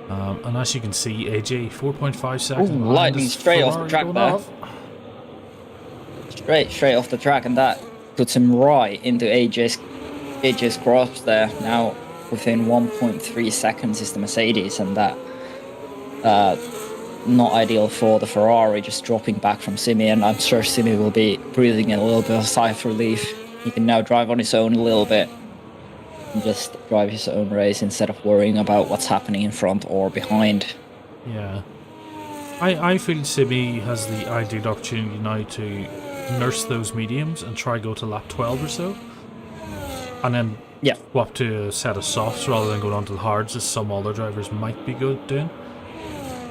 S1: And as you can see, AJ 4.5 seconds.
S2: Ooh, Lightning straight off the track there. Straight off the track, and that puts him right into AJ's grasp there. Now within 1.3 seconds is the Mercedes, and that not ideal for the Ferrari, just dropping back from Simi, and I'm sure Simi will be breathing a little bit of sigh of relief. He can now drive on his own a little bit and just drive his own race instead of worrying about what's happening in front or behind.
S1: Yeah. I feel Simi has the ideal opportunity now to nurse those mediums and try go to lap 12 or so. And then swap to a set of softs rather than going on to the hards, as some other drivers might be good doing.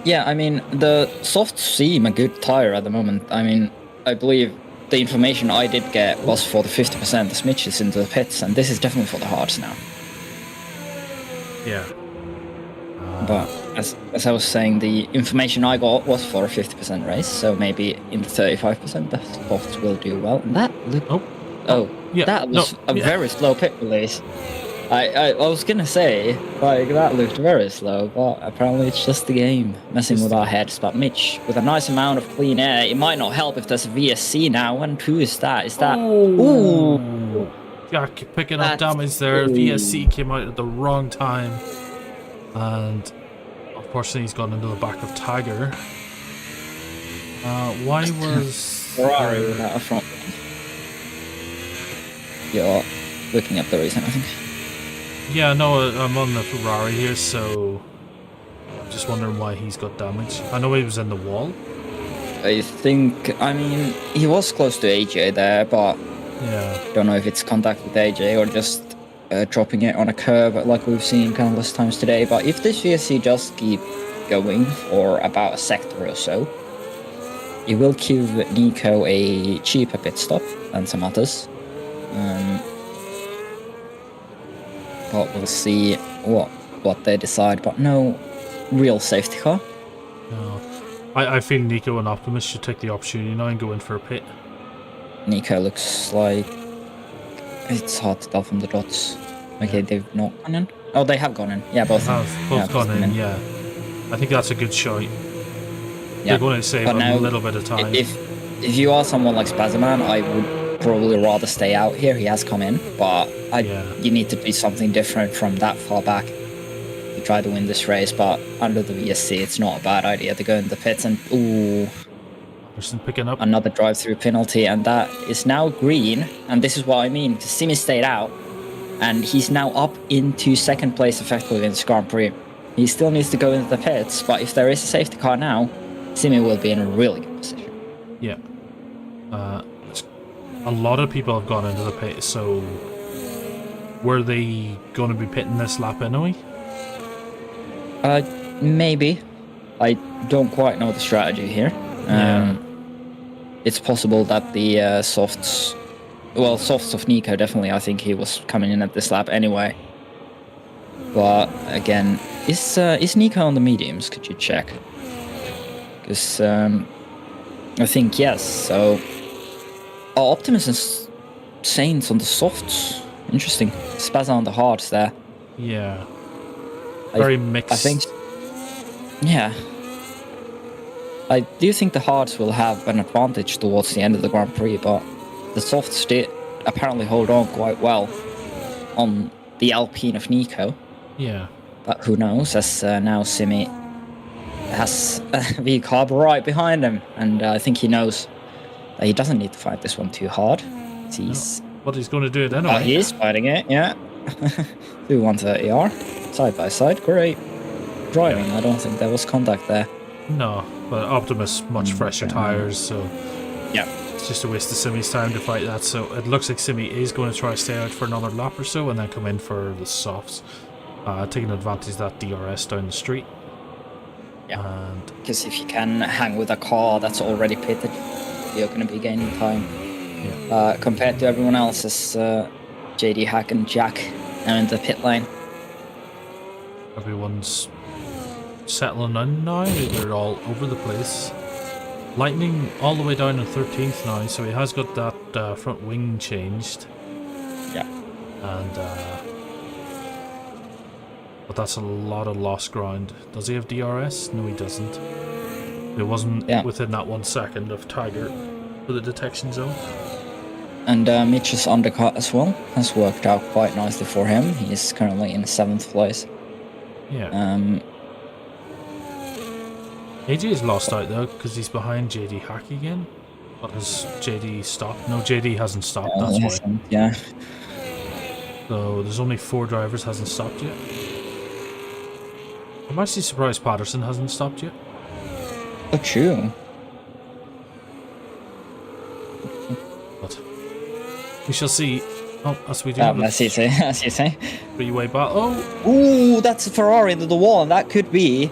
S2: Yeah, I mean, the softs seem a good tire at the moment. I mean, I believe the information I did get was for the 50% the Smitches into the pits, and this is definitely for the hards now.
S1: Yeah.
S2: But as I was saying, the information I got was for a 50% race, so maybe in the 35% the softs will do well. And that looked...
S1: Yeah,
S2: that was a
S1: yeah.
S2: very slow pit release. I was gonna say, like, that looked very slow, but apparently it's just the game messing with our heads. But Mitch, with a nice amount of clean air, it might not help if there's a VSC now. And who is that? Is that... Ooh!
S1: Jack picking up
S2: That's
S1: damage there.
S2: ooh.
S1: VSC came out at the wrong time. And unfortunately he's gone into the back of Tiger. Why was...
S2: Ferrari without a front? You're looking up the reason, I think.
S1: Yeah, no, I'm on the Ferrari here, so I'm just wondering why he's got damage. I know he was in the wall.
S2: I think, I mean, he was close to AJ there, but
S1: yeah,
S2: don't know if it's contact with AJ or just dropping it on a curve like we've seen countless times today. But if this VSC just keep going for about a sector or so, it will give Nico a cheaper pit stop than some others. But we'll see what they decide. But no real safety car.
S1: no. I feel Nico and Optimus should take the opportunity now and go in for a pit.
S2: Nico looks like... it's hard to tell from the dots. Okay, they've not gone in. Oh, they have gone in. Yeah, both
S1: have both gone in. Yeah, I think that's a good shot.
S2: Yeah.
S1: They're going to save
S2: But
S1: a
S2: now,
S1: little bit of time.
S2: If you are someone like Spazman, I would probably rather stay out here. He has come in, but you need to do something different from that far back to try to win this race. But under the VSC, it's not a bad idea to go in the pits and
S1: Anderson picking up
S2: another drive-through penalty, and that is now green. And this is what I mean. Simi stayed out, and he's now up into second place effectively in this Grand Prix. He still needs to go into the pits, but if there is a safety car now, Simi will be in a really good position.
S1: Yeah. A lot of people have gone into the pit, so were they going to be pitting this lap anyway?
S2: Maybe. I don't quite know the strategy here. It's possible that the softs of Nico, definitely, I think he was coming in at this lap anyway. But again, is Nico on the mediums? Could you check? Because I think yes. So Optimus and Saints on the softs. Interesting. Spazza on the hards there.
S1: Yeah. Very mixed.
S2: I think. Yeah. I do think the hards will have an advantage towards the end of the Grand Prix, but the softs did apparently hold on quite well on the Alpine of Nico.
S1: Yeah.
S2: But who knows, as now Simi has the carb right behind him, and I think he knows that he doesn't need to fight this one too hard.
S1: But he's going to do it anyway.
S2: He is fighting it, yeah. 130R, side by side, great driving. I don't think there was contact there.
S1: No, but Optimus much fresher tyres, so
S2: yeah,
S1: it's just a waste of Simi's time to fight that. So it looks like Simi is going to try to stay out for another lap or so and then come in for the softs, taking advantage of that DRS down the street.
S2: Yeah, because if you can hang with a car that's already pitted, you're going to be gaining time. Yeah. Compared to everyone else, as JD Hack and Jack now in the pit lane.
S1: Everyone's settling in now. They're all over the place. Lightning all the way down to 13th now, so he has got that front wing changed.
S2: Yeah.
S1: And but that's a lot of lost ground. Does he have DRS? No, he doesn't. It wasn't within that 1 second of Tiger for the detection zone. And
S2: Mitch's undercut as well has worked out quite nicely for him. He's currently in 7th place.
S1: Yeah. AJ's lost out though because he's behind JD Hack again. But has JD stopped? No, JD hasn't stopped. That's why.
S2: Yeah.
S1: So there's only 4 drivers hasn't stopped yet. I'm actually surprised Patterson hasn't stopped yet.
S2: Oh, true.
S1: But we shall see. Oh, as we do.
S2: As you say.
S1: Three-way battle. Oh!
S2: Ooh, that's a Ferrari into the wall, and that could be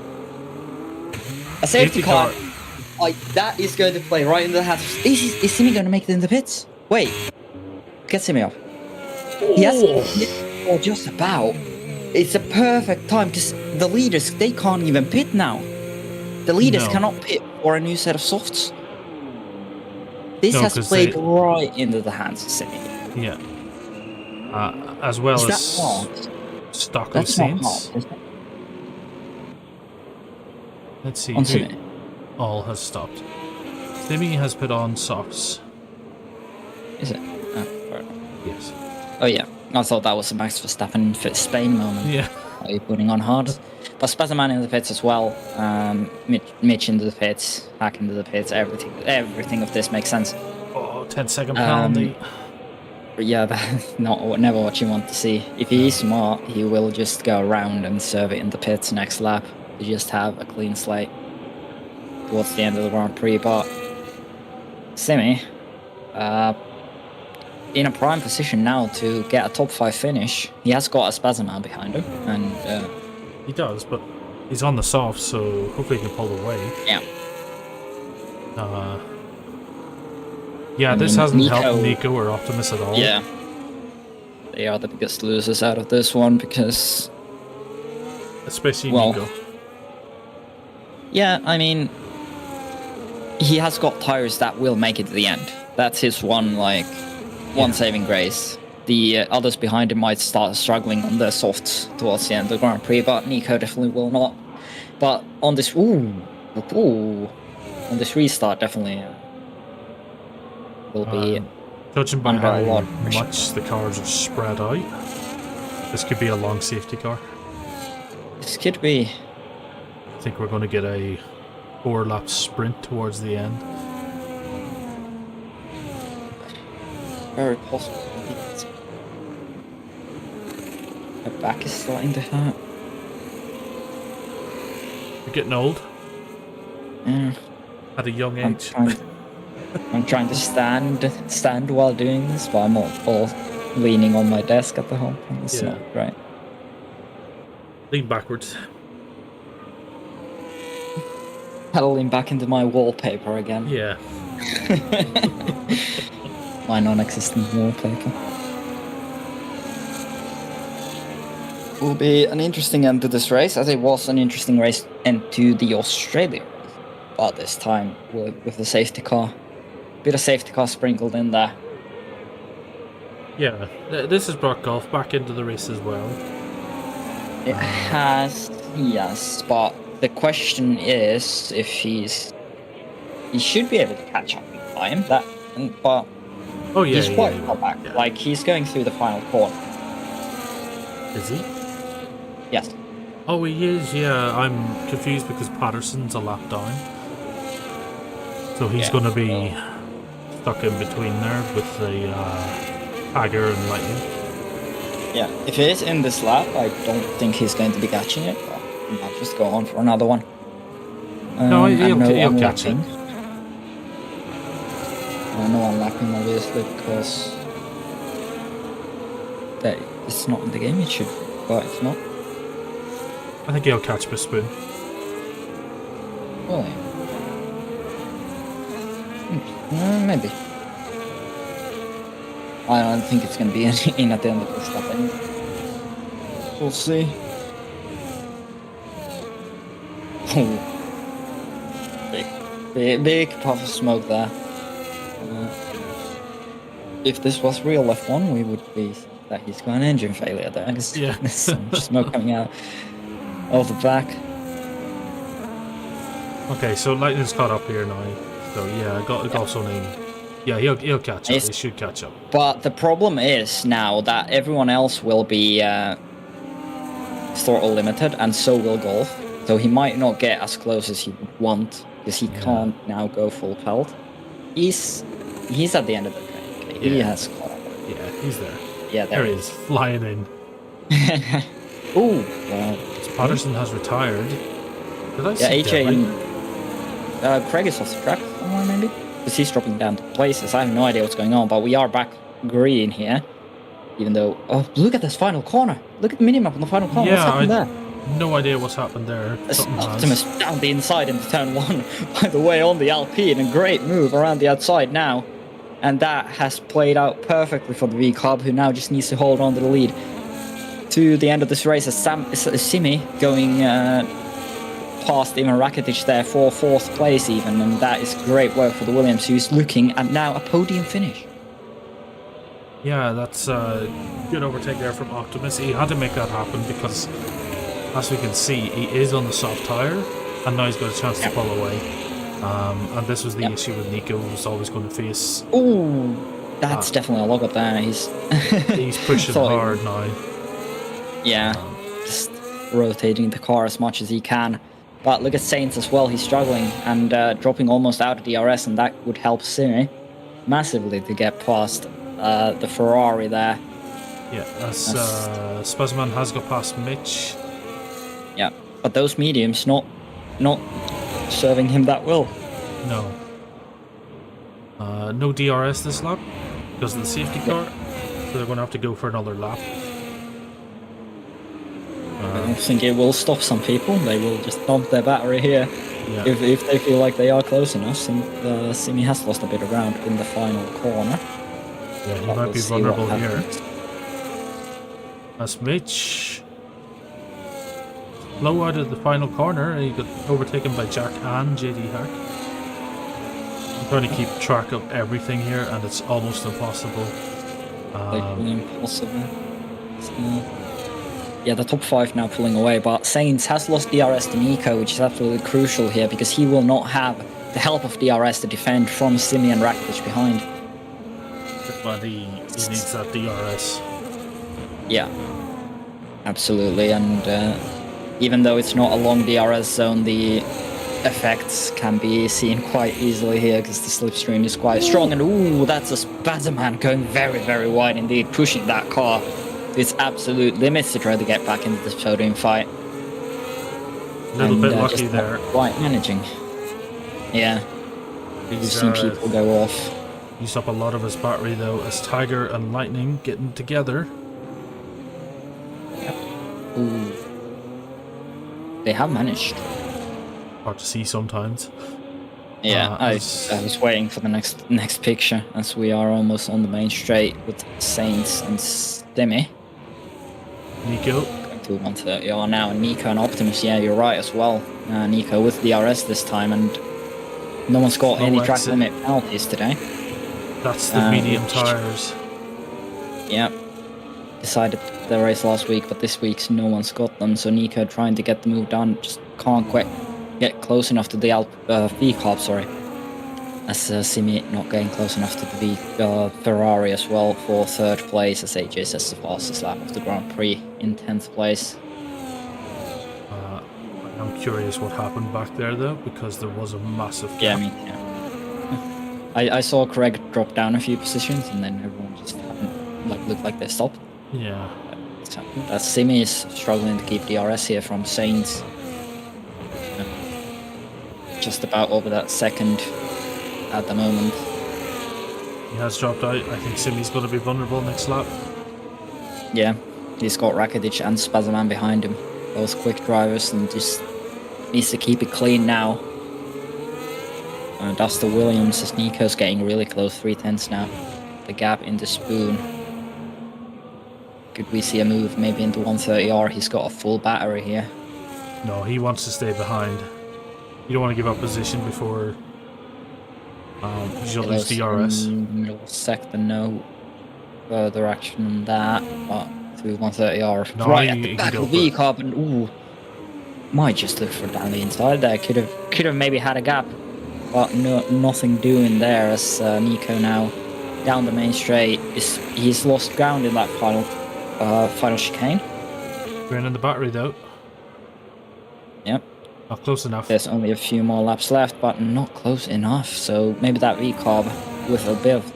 S2: a safety car. That is going to play right into the hat. Is Simi going to make it in the pits? Wait. Get Simi off. He has just about. it's a perfect time because the leaders, they can't even pit now. The leaders
S1: No.
S2: cannot pit for a new set of softs. This
S1: No,
S2: has
S1: 'cause
S2: played
S1: they-
S2: right into the hands of Simi.
S1: Yeah. As well
S2: Is that
S1: as
S2: hard?
S1: Stocko
S2: That's not
S1: Saints.
S2: hard, is it?
S1: Let's see
S2: On
S1: who
S2: Simi.
S1: all has stopped. Simi has put on softs.
S2: Is it? Oh, fair enough.
S1: Yes.
S2: Oh yeah, I thought that was a Max Verstappen fit Spain moment.
S1: Yeah.
S2: Are you putting on hard? But Spazzaman in the pits as well. Mitch into the pits, Hack into the pits. Everything of this makes sense.
S1: Oh, 10-second penalty.
S2: But yeah, that's never what you want to see. If he is smart, he will just go around and serve it in the pits next lap to just have a clean slate towards the end of the Grand Prix. But Simi, in a prime position now to get a top 5 finish. He has got a Spazzaman behind him, and
S1: He does, but he's on the soft, so hopefully he can pull away.
S2: yeah.
S1: Yeah,
S2: I
S1: this
S2: mean,
S1: hasn't
S2: Nico-
S1: helped Nico or Optimus at all.
S2: Yeah. They are the biggest losers out of this one because,
S1: Especially
S2: well,
S1: Nico.
S2: yeah, I mean, he has got tires that will make it to the end. That's his one saving grace. The others behind him might start struggling on their softs towards the end of the Grand Prix, but Nico definitely will not. But on this, on this restart, definitely will be.
S1: Judging by
S2: under a
S1: how
S2: lot of pressure.
S1: much the cars are spread out, this could be a long safety car.
S2: This could be.
S1: I think we're going to get a 4-lap sprint towards the end.
S2: Very possible. Her back is starting to hurt.
S1: You're getting old
S2: Yeah,
S1: at a young
S2: I'm
S1: age.
S2: trying to stand while doing this, but I'm all leaning on my desk at the home. It's
S1: Yeah.
S2: not great.
S1: Lean backwards.
S2: Pedaling back into my wallpaper again.
S1: Yeah.
S2: My non-existent wallpaper. Will be an interesting end to this race, as it was an interesting race end to the Australia race. But this time with the safety car. Bit of safety car sprinkled in there.
S1: Yeah. This has brought golf back into the race as well.
S2: It has, yes, but the question is if he should be able to catch up in time. But
S1: Oh yeah,
S2: he's quite
S1: yeah,
S2: far back.
S1: yeah.
S2: Like he's going through the final corner.
S1: Is he?
S2: Yes.
S1: Oh, he is, yeah. I'm confused because Patterson's a lap down. So he's
S2: Yeah,
S1: going to be stuck in between there with the Tiger and Lightning.
S2: Yeah. If he is in this lap, I don't think he's going to be catching it. But he might just go on for another one.
S1: No,
S2: and
S1: he'll catch it.
S2: unlapping. No unlapping, obviously, because it's not in the game. It should, but it's not.
S1: I think he'll catch Bispoon.
S2: Really? Maybe. I don't think it's going to be in at the end of this lap anyway. We'll see. Oh. Big puff of smoke there. If this was real F1, we would be that he's got an engine failure there. Because
S1: Yeah.
S2: there's so much smoke coming out of the back.
S1: Okay, so Lightning's caught up here now. So yeah, Golf's only... Yeah, he'll catch up. He should catch up.
S2: But the problem is now that everyone else will be throttle limited, and so will Golf. So he might not get as close as he would want, because he can't now go full pelt. He's at the end of the train. Okay? He
S1: Yeah.
S2: has caught up.
S1: Yeah, he's there.
S2: Yeah,
S1: There he is, flying in.
S2: Ooh, wow.
S1: So Patterson has retired. Did I
S2: Yeah,
S1: see
S2: AJ
S1: Devlin?
S2: and Craig is off the track somewhere, maybe? Because he's dropping down to places. I have no idea what's going on, but we are back green here. Even though... Oh, look at this final corner. Look at the minimap on the final corner. What's happened there?
S1: No idea what's happened there. Something has.
S2: Optimus down the inside into turn 1. By the way, on the Alpine. A great move around the outside now. And that has played out perfectly for the V-Cub, who now just needs to hold on to the lead. to the end of this race as Simi going past Ivan Rakitic there for 4th place even, and that is great work for the Williams, who's looking at now a podium finish.
S1: Yeah, that's a good overtake there from Optimus. He had to make that happen because, as we can see, he is on the soft tyre, and now he's got a chance to pull away. And this was the issue with Nico, who was always going to face.
S2: Ooh, that's definitely a log up there. He's
S1: pushing hard now.
S2: Yeah, just rotating the car as much as he can. But look at Sainz as well. He's struggling and dropping almost out of DRS, and that would help Simi massively to get past the Ferrari there.
S1: Yeah, as Spazman has got past Mitch.
S2: Yeah, but those mediums not serving him that well.
S1: No. No DRS this lap because of the safety car, so they're going to have to go for another lap.
S2: I don't think it will stop some people. They will just dump their battery here if they feel like they are close enough. And Simi has lost a bit of ground in the final corner.
S1: Yeah, he might be vulnerable here. As Mitch low out of the final corner, he got overtaken by Jack and JD Hack. I'm trying to keep track of everything here, and it's almost impossible.
S2: Impossible. Yeah, the top 5 now pulling away, but Sainz has lost DRS to Nico, which is absolutely crucial here because he will not have the help of DRS to defend from Simi and Rakitic behind.
S1: But he needs that DRS.
S2: Yeah, absolutely, and even though it's not a long DRS zone, the effects can be seen quite easily here because the slipstream is quite strong. And ooh, that's a Spazman going very, very wide indeed, pushing that car to its absolute limits to try to get back into this podium fight.
S1: A little bit lucky there.
S2: Quite managing. Yeah, we've seen people go off.
S1: Used up a lot of his battery though, as Tiger and Lightning getting together.
S2: Yep. Ooh. They have managed.
S1: Hard to see sometimes.
S2: Yeah, I was waiting for the next picture, as we are almost on the main straight with Sainz and Simi.
S1: Nico.
S2: Going to 130R now, and Nico and Optimus, yeah, you're right as well. Nico with DRS this time, and no one's got any track limit penalties today.
S1: That's the medium tyres.
S2: Yeah. Decided the race last week, but this week's no one's got them, so Nico trying to get the move done, just can't quite get close enough to the V-Carb, sorry. As Simi not getting close enough to the Ferrari as well for 3rd place, as AJ says the fastest lap of the Grand Prix in 10th place.
S1: I'm curious what happened back there though, because there was a massive gap.
S2: Yeah, I mean, yeah. I saw Craig drop down a few positions, and then everyone just looked like they stopped.
S1: Yeah.
S2: That Simi is struggling to keep DRS here from Sainz. Just about over that second at the moment.
S1: He has dropped out. I think Simi's going to be vulnerable next lap.
S2: Yeah, he's got Rakitic and Spazman behind him. Both quick drivers, and just needs to keep it clean now. That's the Williams, as Nico's getting really close, 3/10 now. The gap in the spoon. Could we see a move maybe into 130R? He's got a full battery here.
S1: No, he wants to stay behind. You don't want to give up position before you lose DRS.
S2: Middle sector, no further action on that, but through 130R.
S1: No,
S2: right at the back of the V-Carb, and ooh, might just look for down the inside there. Could have maybe had a gap, but nothing doing there, as Nico now down the main straight. He's lost ground in that final chicane.
S1: Draining the battery though.
S2: Yep.
S1: Not close enough.
S2: There's only a few more laps left, but not close enough. So maybe that V-Carb with a bit of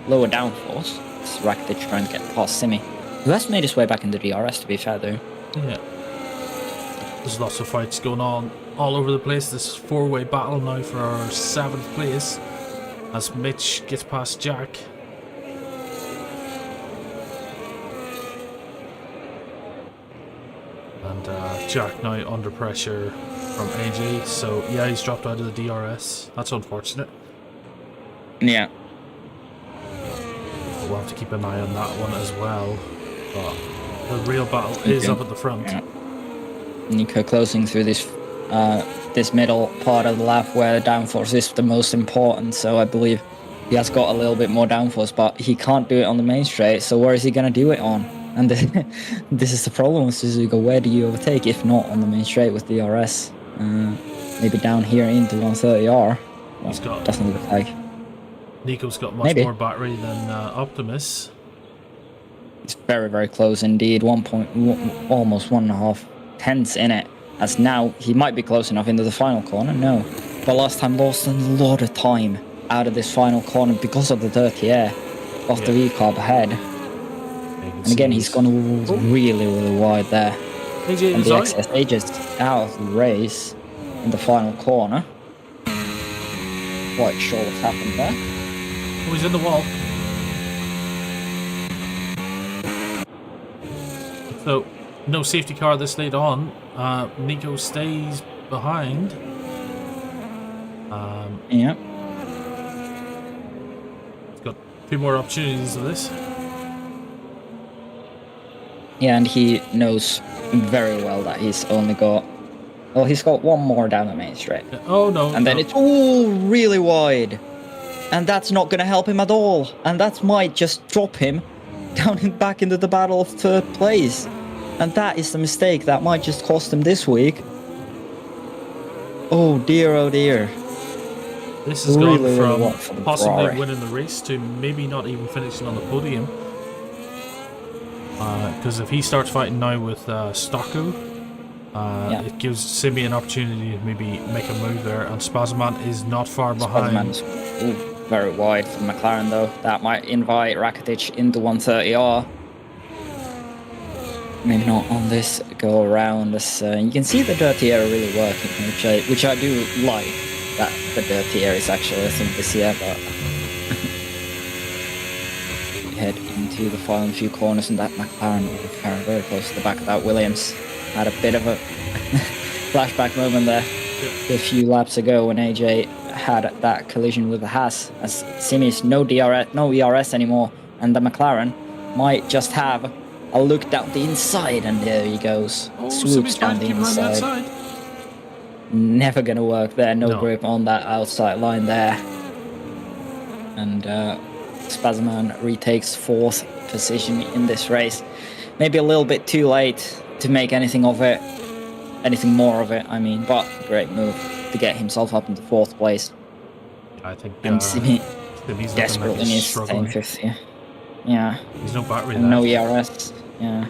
S2: lower downforce. It's Rakitic trying to get past Simi, who has made his way back into DRS, to be fair though.
S1: Yeah. There's lots of fights going on all over the place. This 4-way battle now for our 7th place, as Mitch gets past Jack. And Jack now under pressure from AJ, so yeah, he's dropped out of the DRS. That's unfortunate.
S2: Yeah.
S1: We'll have to keep an eye on that one as well. But The real battle is up at the front.
S2: Yeah. Nico closing through this this middle part of the lap where the downforce is the most important. So I believe he has got a little bit more downforce, but he can't do it on the main straight. So where is he going to do it on? And this is the problem with Suzuka. Where do you overtake if not on the main straight with the RS? Maybe down here into 130R. Well,
S1: He's got,
S2: doesn't look like.
S1: Nico's got much more battery than Optimus.
S2: It's very, very close indeed. Almost 1.5 tenths in it. As now he might be close enough into the final corner. No, but last time lost a lot of time out of this final corner because of the dirty air of the V-carb ahead. And again, he's gone really, really wide there. And the excess AJ's out of the race in the final corner. Quite sure what's happened there.
S1: Oh, he's in the wall. So, no safety car this late on. Nico stays behind.
S2: Yeah.
S1: He's got 2 more opportunities of this.
S2: Yeah, and he knows very well that he's only got... Well, he's got 1 more down the main straight.
S1: Oh, no.
S2: And then it's really wide. And that's not going to help him at all. And that might just drop him down and back into the battle of 3rd place. And that is the mistake that might just cost him this week. Oh dear, oh dear.
S1: This has gone
S2: really
S1: from possibly winning the race to maybe not even finishing on the podium. Because if he starts fighting now with Stocko, it gives Simi an opportunity to maybe make a move there, and Spazman is not far behind.
S2: Very wide for McLaren though. That might invite Rakitic into 130R. Maybe not on this go around. As you can see the dirty air really working, which I do like. That the dirty air is actually a thing this year, but head into the final few corners, and that McLaren very, very close to the back of that. Williams had a bit of a flashback moment there a few laps ago when AJ had that collision with the Haas, as Simi's no ERS anymore, and the McLaren might just have a look down the inside, and there he goes. Swoops down the inside. Never gonna work there, no grip on that outside line there. And Spazman retakes 4th position in this race. Maybe a little bit too late to make anything more of it, I mean, but great move to get himself up into 4th place.
S1: I think
S2: and Simi desperately needs to stay in 5th here. Yeah.
S1: There's no battery
S2: and no ERS. Yeah.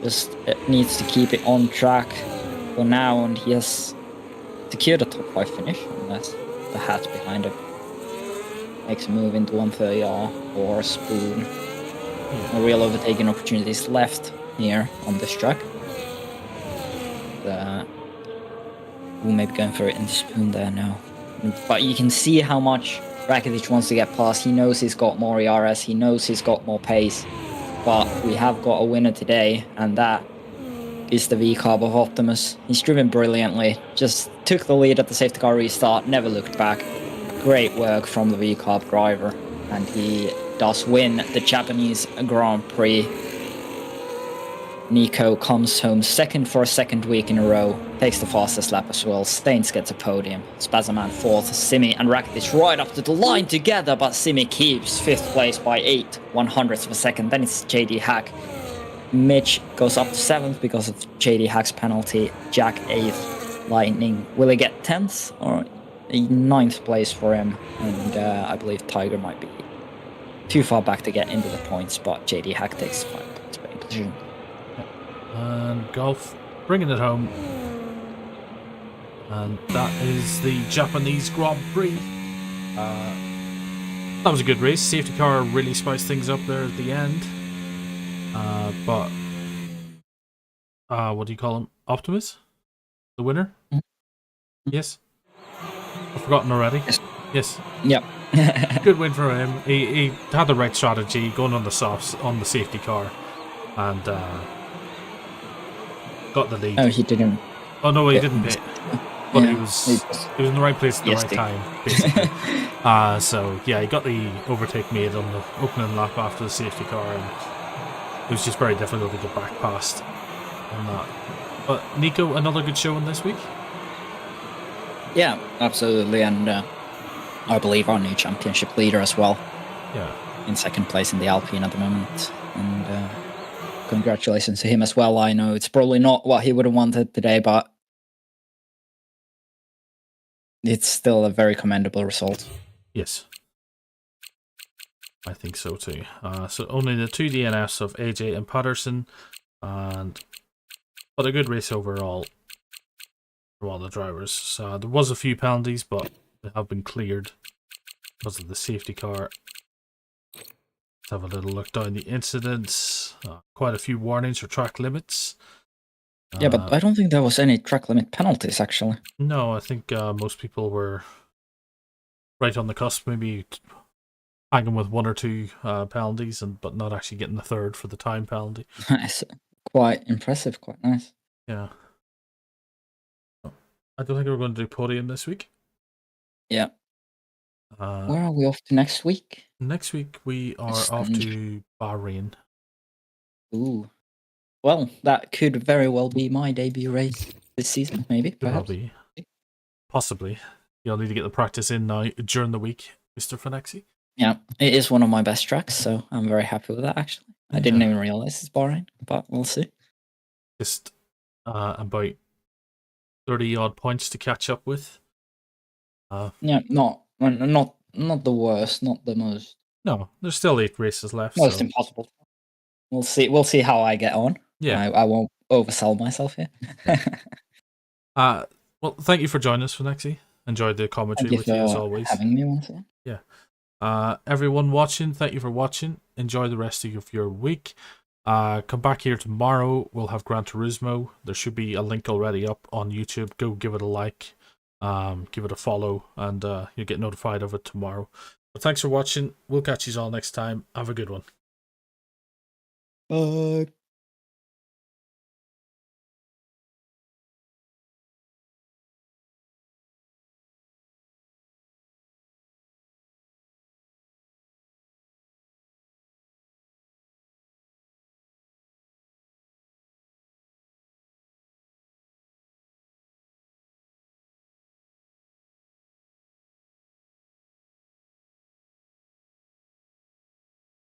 S2: Just needs to keep it on track for now, and he has secured a top 5 finish, unless the hat's behind him makes a move into 130R or Spoon. No real overtaking opportunities left here on this track. We'll maybe going for it in the Spoon there now. But you can see how much Rakitic wants to get past. He knows he's got more ERS, he knows he's got more pace. But we have got a winner today, and that is the V-carb of Optimus. He's driven brilliantly, just took the lead at the safety car restart, never looked back. Great work from the V-carb driver, and he does win the Japanese Grand Prix. Nico comes home 2nd for a 2nd week in a row, takes the fastest lap as well. Staines gets a podium, Spazman 4th, Simi and Rakitic right up to the line together, but Simi keeps 5th place by 8/100ths of a second. Then it's JD Hack. Mitch goes up to 7th because of JD Hack's penalty. Jack 8th. Lightning, will he get 10th or 9th place for him? And I believe Tiger might be too far back to get into the points, but JD Hack takes 5 points by position.
S1: And Golf bringing it home. And that is the Japanese Grand Prix. That was a good race. Safety car really spiced things up there at the end. But what do you call him? Optimus? The winner? Mm-hmm. Yes? I've forgotten already. Yes.
S2: Yep.
S1: Good win for him. He had the right strategy going on the softs on the safety car, and got the lead.
S2: Oh, he didn't.
S1: Oh no, he didn't pit. but
S2: Yeah.
S1: he was in the right place at the right time, basically. So yeah, he got the overtake made on the opening lap after the safety car, and it was just very difficult to get back past on that. But Nico, another good show in this week.
S2: Yeah, absolutely, and I believe our new championship leader as well.
S1: Yeah.
S2: In second place in the Alpine at the moment, and congratulations to him as well. I know it's probably not what he would have wanted today, but it's still a very commendable result.
S1: Yes. I think so too. So only the two DNFs of AJ and Patterson, but a good race overall for all the drivers. So there was a few penalties, but they have been cleared because of the safety car. Let's have a little look down the incidents. Quite a few warnings for track limits.
S2: Yeah, but I don't think there was any track limit penalties, actually.
S1: No, I think most people were right on the cusp, maybe hanging with one or two penalties, but not actually getting the third for the time penalty.
S2: It's quite impressive, quite nice.
S1: Yeah. I don't think we're going to do podium this week.
S2: Yeah. Where are we off to next week?
S1: Next week we are off to Bahrain.
S2: Ooh. Well, that could very well be my debut race this season, maybe, perhaps.
S1: Possibly. You'll need to get the practice in now during the week, Mr. Finexi.
S2: Yeah, it is one of my best tracks, so I'm very happy with that, actually. I didn't even realize it's Bahrain, but we'll see.
S1: Just about 30-odd points to catch up with.
S2: Yeah, not the worst, not the most.
S1: No, there's still 8 races left.
S2: Most impossible. We'll see how I get on.
S1: Yeah.
S2: I won't oversell myself here.
S1: Well, thank you for joining us, Finexi. Enjoyed the commentary with you as always.
S2: Having me once again.
S1: Yeah. Everyone watching, thank you for watching. Enjoy the rest of your week. Come back here tomorrow. We'll have Gran Turismo. There should be a link already up on YouTube. Go give it a like, give it a follow, and you'll get notified of it tomorrow. But thanks for watching. We'll catch you all next time. Have a good one.
S2: Bye.